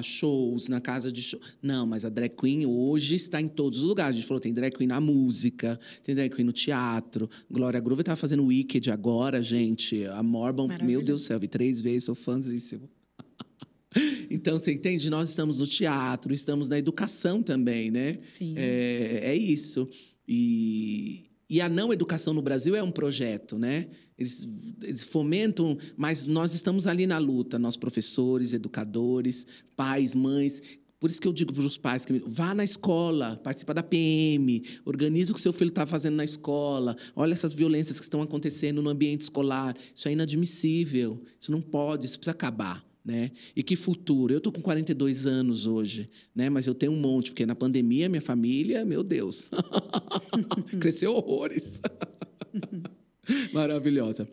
Shows, na casa de show. Não, mas a drag queen hoje está em todos os lugares. A gente falou, tem drag queen na música, tem drag queen no teatro. Glória Groove estava fazendo Wicked agora, gente. A Morban, meu Deus do céu, vi 3 vezes, sou fãzíssimo. Então, você entende? Nós estamos no teatro, estamos na educação também, né? Sim. É isso. E a não educação no Brasil é um projeto, né? Eles fomentam, mas nós estamos ali na luta, nós professores, educadores, pais, mães. Por isso que eu digo para os pais, vá na escola, participa da PM, organize o que seu filho está fazendo na escola, olha essas violências que estão acontecendo no ambiente escolar. Isso é inadmissível, isso não pode, isso precisa acabar. Né? E que futuro? Eu estou com 42 anos hoje, né? Mas eu tenho um monte, porque na pandemia, minha família, meu Deus, cresceu horrores. Maravilhosa.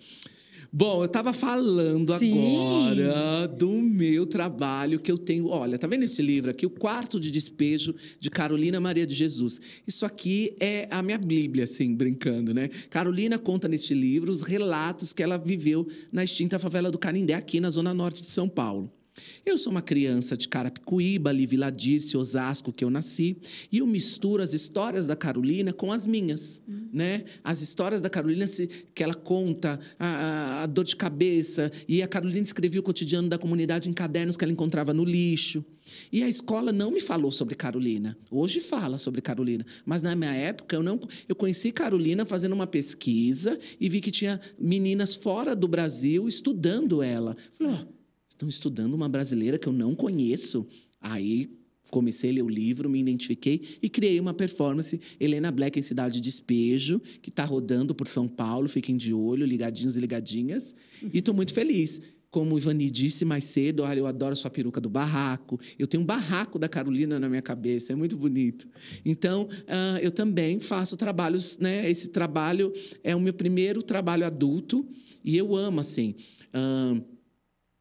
Bom, eu estava falando agora do meu trabalho que eu tenho. Olha, tá vendo esse livro aqui? O Quarto de Despejo, de Carolina Maria de Jesus. Isso aqui é a minha Bíblia, assim, brincando, né? Carolina conta neste livro os relatos que ela viveu na extinta favela do Canindé, aqui na zona norte de São Paulo. Eu sou uma criança de Carapicuíba, ali Vila Dirce, Osasco, que eu nasci, e eu misturo as histórias da Carolina com as minhas, né? As histórias da Carolina que ela conta, a dor de cabeça, e a Carolina escrevia o cotidiano da comunidade em cadernos que ela encontrava no lixo. E a escola não me falou sobre Carolina. Hoje fala sobre Carolina, mas na minha época eu conheci Carolina fazendo uma pesquisa e vi que tinha meninas fora do Brasil estudando ela. Falei, estão estudando uma brasileira que eu não conheço. Aí comecei a ler o livro, me identifiquei e criei uma performance, Helena Black em Cidade de Despejo, que está rodando por São Paulo. Fiquem de olho, ligadinhos e ligadinhas. E estou muito feliz. Como o Ivani disse mais cedo, eu adoro sua peruca do barraco. Eu tenho um barraco da Carolina na minha cabeça, é muito bonito. Então, eu também faço trabalhos, né? Esse trabalho é o meu primeiro trabalho adulto e eu amo, assim...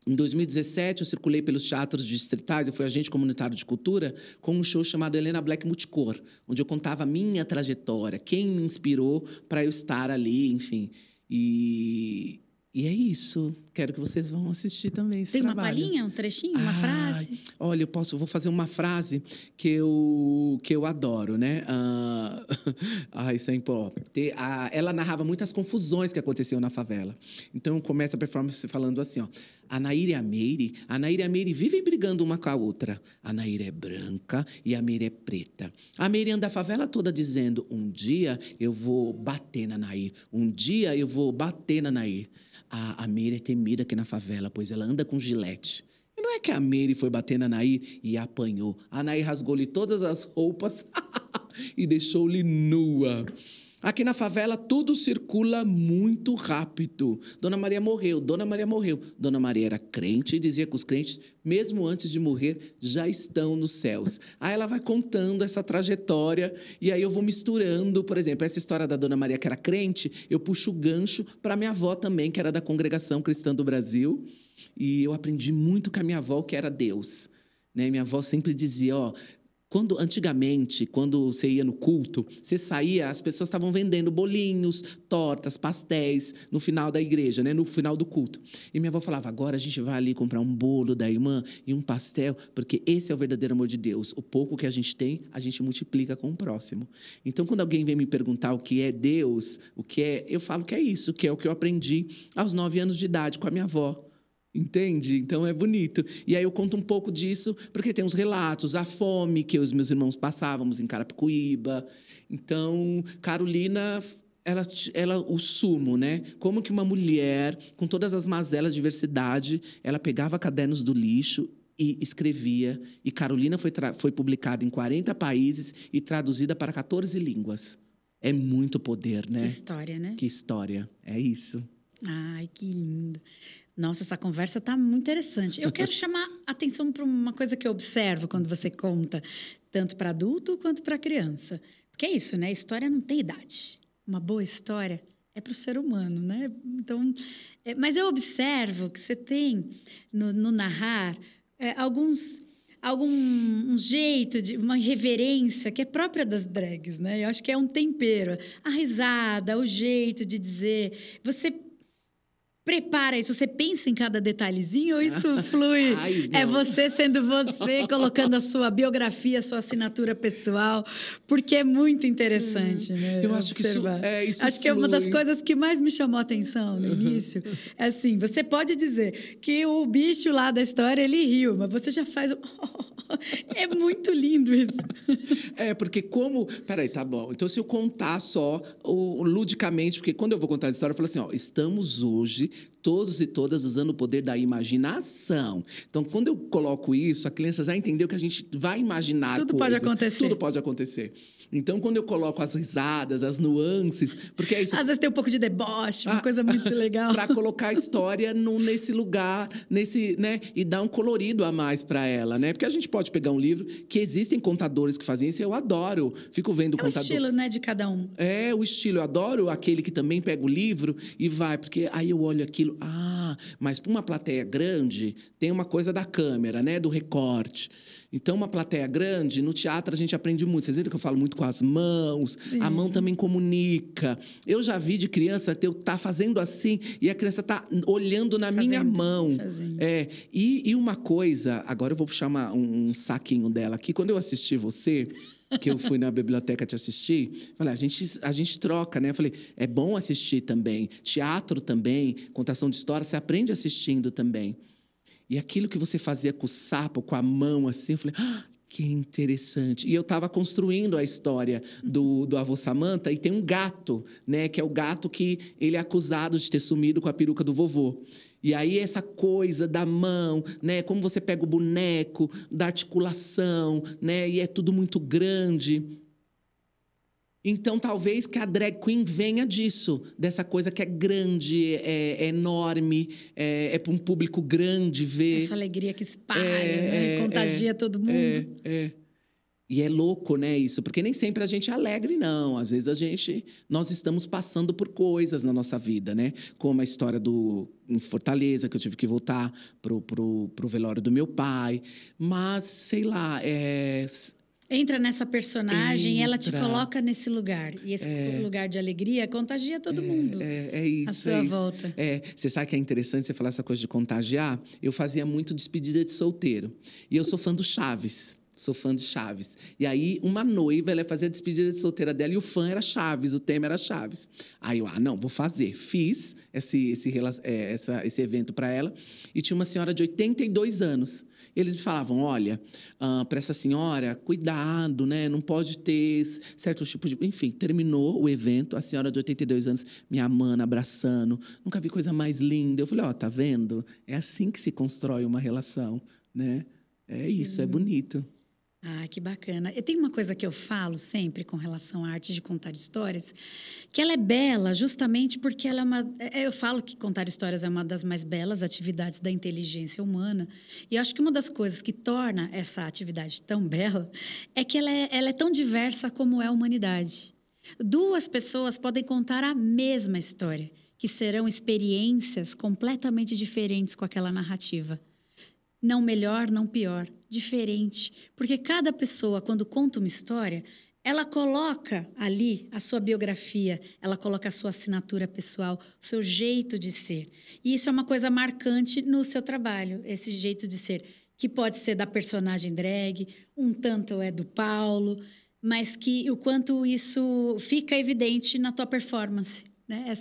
Em 2017, eu circulei pelos teatros distritais, eu fui agente comunitário de cultura, com um show chamado Helena Black Multicor, onde eu contava a minha trajetória, quem me inspirou para eu estar ali, enfim. E é isso. Quero que vocês vão assistir também esse trabalho. Tem uma palhinha, um trechinho, uma frase? Olha, eu vou fazer uma frase que eu adoro, né? Isso é importante. Ela narrava muitas confusões que aconteciam na favela. Então, começa a performance falando assim, ó. A Nair e a Meire vivem brigando uma com a outra. A Nair é branca e a Meire é preta. A Meire anda a favela toda dizendo, um dia eu vou bater na Nair. Um dia eu vou bater na Nair. A Meire é temida aqui na favela, pois ela anda com gilete. E não é que a Meire foi bater na Nair e apanhou. A Nair rasgou-lhe todas as roupas e deixou-lhe nua. Aqui na favela, tudo circula muito rápido. Dona Maria morreu. Dona Maria era crente e dizia que os crentes, mesmo antes de morrer, já estão nos céus. Aí ela vai contando essa trajetória e aí eu vou misturando, por exemplo, essa história da Dona Maria que era crente, eu puxo o gancho para minha avó também, que era da Congregação Cristã do Brasil. E eu aprendi muito com a minha avó, que era Deus. Né? Minha avó sempre dizia, antigamente, quando você ia no culto, você saía, as pessoas estavam vendendo bolinhos, tortas, pastéis no final da igreja, né? No final do culto. E minha avó falava, agora a gente vai ali comprar um bolo da irmã e um pastel, porque esse é o verdadeiro amor de Deus. O pouco que a gente tem, a gente multiplica com o próximo. Então, quando alguém vem me perguntar o que é Deus, eu falo que é isso, que é o que eu aprendi aos 9 anos de idade com a minha avó. Entende? Então, é bonito. E aí eu conto um pouco disso, porque tem uns relatos, a fome que os meus irmãos passávamos em Carapicuíba. Então, Carolina, ela o sumo, né? Como que uma mulher, com todas as mazelas de diversidade, ela pegava cadernos do lixo e escrevia. E Carolina foi publicada em 40 países e traduzida para 14 línguas. É muito poder, né? Que história, né? Que história. É isso. Ai, que lindo. Nossa, essa conversa está muito interessante. Eu quero chamar a atenção para uma coisa que eu observo quando você conta, tanto para adulto quanto para criança. Porque é isso, né? História não tem idade. Uma boa história é para o ser humano, né? Então, mas eu observo que você tem no narrar algum jeito, uma irreverência que é própria das drags, né? Eu acho que é um tempero. A risada, o jeito de dizer. Você prepara isso, você pensa em cada detalhezinho ou isso flui? É você sendo você, colocando a sua biografia, a sua assinatura pessoal, porque é muito interessante, né? Eu acho observar. Que isso acho flui. Que é uma das coisas que mais me chamou a atenção no início. É assim, você pode dizer que o bicho lá da história, ele riu, mas você já faz... É muito lindo isso. Porque como... Peraí, tá bom. Então, se eu contar só ludicamente, porque quando eu vou contar a história, eu falo assim, estamos hoje, todos e todas, usando o poder da imaginação. Então, quando eu coloco isso, a criança já entendeu que a gente vai imaginar Tudo coisas. Pode acontecer. Tudo pode acontecer. Então, quando eu coloco as risadas, as nuances, porque é isso. Às vezes tem um pouco de deboche, uma coisa muito legal. Para colocar a história nesse lugar, né? E dar um colorido a mais para ela, né? Porque a gente pode pegar um livro que existem contadores que fazem isso, eu adoro. Fico vendo o contador. É o estilo, né, de cada um. É, o estilo. Eu adoro aquele que também pega o livro e vai, porque aí eu olho aquilo. Mas para uma plateia grande, tem uma coisa da câmera, né? Do recorte. Então, uma plateia grande, no teatro a gente aprende muito. Vocês viram que eu falo muito com as mãos? Sim. A mão também comunica. Eu já vi de criança eu tá fazendo assim e a criança tá olhando na minha mão. E uma coisa, agora eu vou puxar um saquinho dela aqui. Quando eu assisti você, que eu fui na biblioteca te assistir, falei, a gente troca, né? Eu falei, é bom assistir também. Teatro também, contação de história, você aprende assistindo também. E aquilo que você fazia com o sapo, com a mão assim, eu falei, que interessante. E eu estava construindo a história do avô Samanta e tem um gato, né? Que é o gato que ele é acusado de ter sumido com a peruca do vovô. E aí essa coisa da mão, né? Como você pega o boneco, da articulação, né? E é tudo muito grande. Então, talvez que a drag queen venha disso, dessa coisa que é grande, é enorme, é para um público grande ver. Essa alegria que espalha, né? Contagia todo mundo. E é louco, né, isso? Porque nem sempre a gente é alegre, não. Às vezes nós estamos passando por coisas na nossa vida, né? Como a história em Fortaleza, que eu tive que voltar pro velório do meu pai. Mas, sei lá, Entra nessa personagem e ela te coloca nesse lugar. E esse lugar de alegria contagia todo mundo. É isso. À sua volta. Você sabe que é interessante você falar essa coisa de contagiar? Eu fazia muito despedida de solteiro. E eu sou fã do Chaves. Sou fã de Chaves. E aí, uma noiva, ela ia fazer a despedida de solteira dela e o fã era Chaves, o tema era Chaves. Aí eu, não, vou fazer. Fiz esse evento para ela. E tinha uma senhora de 82 anos. Eles me falavam, olha, para essa senhora, cuidado, né? Não pode ter certos tipos de... Enfim, terminou o evento, a senhora de 82 anos me amando, abraçando. Nunca vi coisa mais linda. Eu falei, tá vendo? É assim que se constrói uma relação, né? É isso, é bonito. Que bacana. Eu tenho uma coisa que eu falo sempre com relação à arte de contar histórias, que ela é bela justamente porque ela eu falo que contar histórias é uma das mais belas atividades da inteligência humana. E eu acho que uma das coisas que torna essa atividade tão bela é que ela é tão diversa como é a humanidade. Duas pessoas podem contar a mesma história, que serão experiências completamente diferentes com aquela narrativa. Não melhor, não pior, diferente. Porque cada pessoa, quando conta uma história, ela coloca ali a sua biografia, ela coloca a sua assinatura pessoal, o seu jeito de ser. E isso é uma coisa marcante no seu trabalho, esse jeito de ser, que pode ser da personagem drag, um tanto é do Paulo, mas que o quanto isso fica evidente na tua performance. Né?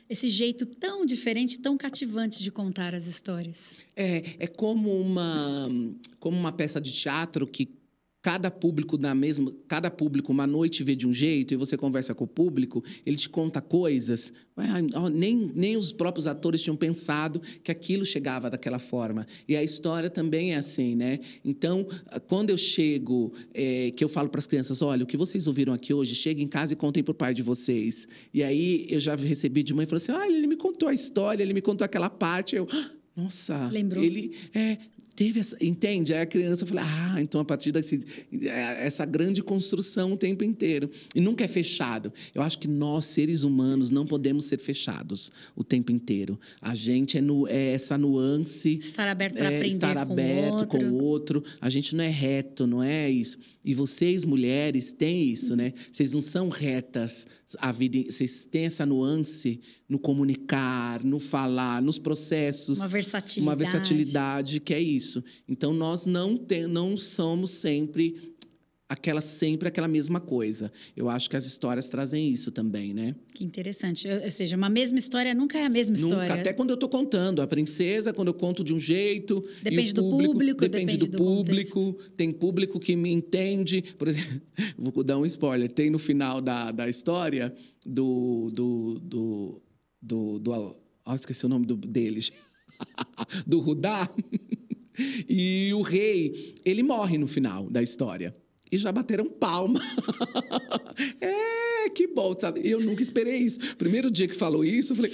Esse jeito tão diferente, tão cativante de contar as histórias. É como uma peça de teatro que cada público uma noite vê de um jeito e você conversa com o público, ele te conta coisas. Nem os próprios atores tinham pensado que aquilo chegava daquela forma. E a história também é assim, né? Então, quando eu chego, que eu falo para as crianças, olha, o que vocês ouviram aqui hoje, cheguem em casa e contem por pai de vocês. E aí, eu já recebi de mãe e falei assim, ele me contou a história, ele me contou aquela parte. Eu, nossa, lembrou? Ele teve essa, entende? Aí a criança fala, então a partir essa grande construção o tempo inteiro. E nunca é fechado. Eu acho que nós, seres humanos, não podemos ser fechados o tempo inteiro. A gente é essa nuance. Estar aberto para aprender estar aberto com o outro. A gente não é reto, não é isso. E vocês, mulheres, têm isso, né? Vocês não são retas a vida. Vocês têm essa nuance no comunicar, no falar, nos processos. Uma versatilidade que é isso. Então, nós não somos sempre aquela mesma coisa. Eu acho que as histórias trazem isso também, né? Que interessante. Ou seja, uma mesma história nunca é a mesma história. Nunca. Até quando eu estou contando. A princesa, quando eu conto de um jeito... Depende do público. Depende do público. Contexto. Tem público que me entende. Por exemplo, vou dar um spoiler. Tem no final da história esqueci o nome dele. Do Rudá. E o rei, ele morre no final da história. e já bateram palma. É, que bom, sabe? Eu nunca esperei isso. Primeiro dia que falou isso, eu falei...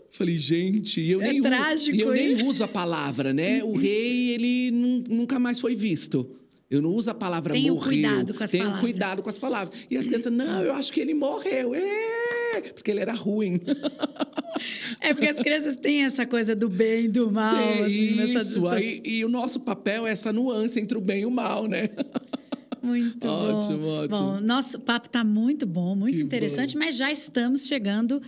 Falei, gente, eu nem uso a palavra, né? O rei, ele nunca mais foi visto. Eu não uso a palavra morreu. Cuidado com as palavras. Tenho cuidado com as palavras. E as crianças, não, eu acho que ele morreu. Porque ele era ruim. É porque as crianças têm essa coisa do bem e do mal. Isso, assim, e o nosso papel é essa nuance entre o bem e o mal, né? Muito ótimo, bom. Ótimo. Bom, nosso papo está muito bom, muito interessante, bom. Mas já estamos chegando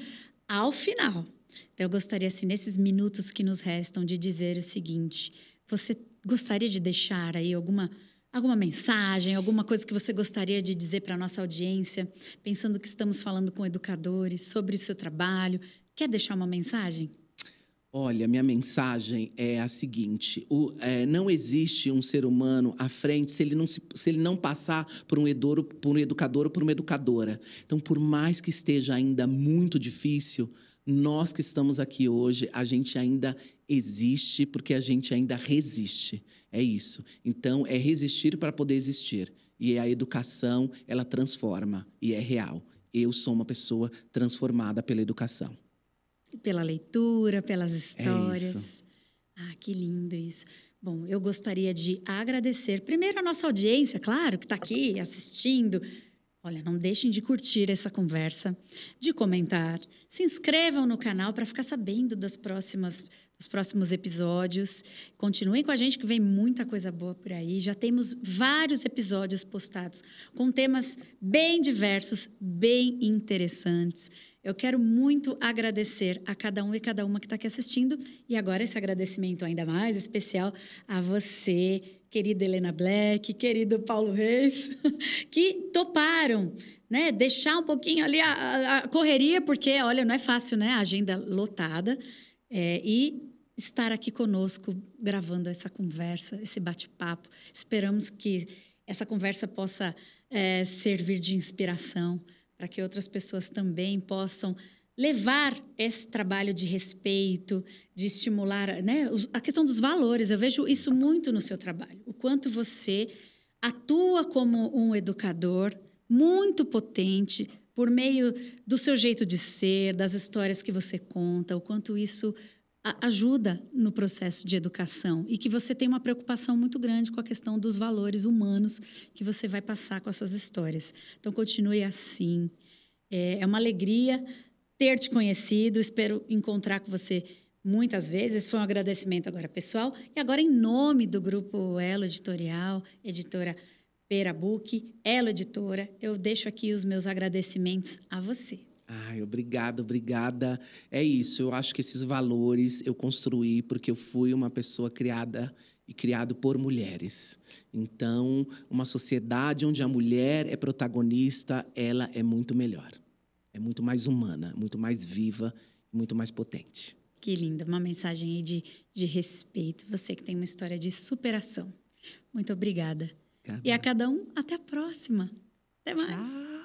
ao final. Então, eu gostaria, assim, nesses minutos que nos restam, de dizer o seguinte: você gostaria de deixar aí alguma mensagem, alguma coisa que você gostaria de dizer para a nossa audiência, pensando que estamos falando com educadores sobre o seu trabalho? Quer deixar uma mensagem? Olha, minha mensagem é a seguinte: não existe um ser humano à frente se ele não passar por um educador ou por uma educadora. Então, por mais que esteja ainda muito difícil, nós que estamos aqui hoje, a gente ainda existe porque a gente ainda resiste. É isso. Então, é resistir para poder existir. E a educação, ela transforma e é real. Eu sou uma pessoa transformada pela educação. Pela leitura, pelas histórias. É isso. Ah, que lindo isso. Bom, eu gostaria de agradecer primeiro a nossa audiência, claro, que está aqui assistindo. Olha, não deixem de curtir essa conversa, de comentar. Se inscrevam no canal para ficar sabendo dos próximos episódios. Continuem com a gente que vem muita coisa boa por aí. Já temos vários episódios postados com temas bem diversos, bem interessantes. Eu quero muito agradecer a cada um e cada uma que está aqui assistindo. E agora esse agradecimento ainda mais especial a você, querida Helena Black, querido Paulo Reis, que toparam, né, deixar um pouquinho ali a correria, porque, olha, não é fácil, né? A agenda lotada. E estar aqui conosco, gravando essa conversa, esse bate-papo. Esperamos que essa conversa possa servir de inspiração para que outras pessoas também possam levar esse trabalho de respeito, de estimular, né, a questão dos valores. Eu vejo isso muito no seu trabalho. O quanto você atua como um educador muito potente por meio do seu jeito de ser, das histórias que você conta, o quanto isso ajuda no processo de educação e que você tem uma preocupação muito grande com a questão dos valores humanos que você vai passar com as suas histórias. Então, continue assim. É uma alegria ter te conhecido. Espero encontrar com você muitas vezes. Esse foi um agradecimento agora pessoal. E agora, em nome do Grupo Elo Editorial, editora Perabook, Elo Editora, eu deixo aqui os meus agradecimentos a você. Ai, obrigada. É isso, eu acho que esses valores eu construí porque eu fui uma pessoa criada e criado por mulheres. Então, uma sociedade onde a mulher é protagonista, ela é muito melhor. É muito mais humana, muito mais viva, muito mais potente. Que linda, uma mensagem aí de respeito. Você que tem uma história de superação. Muito obrigada. E a cada um, até a próxima. Até mais. Tchau.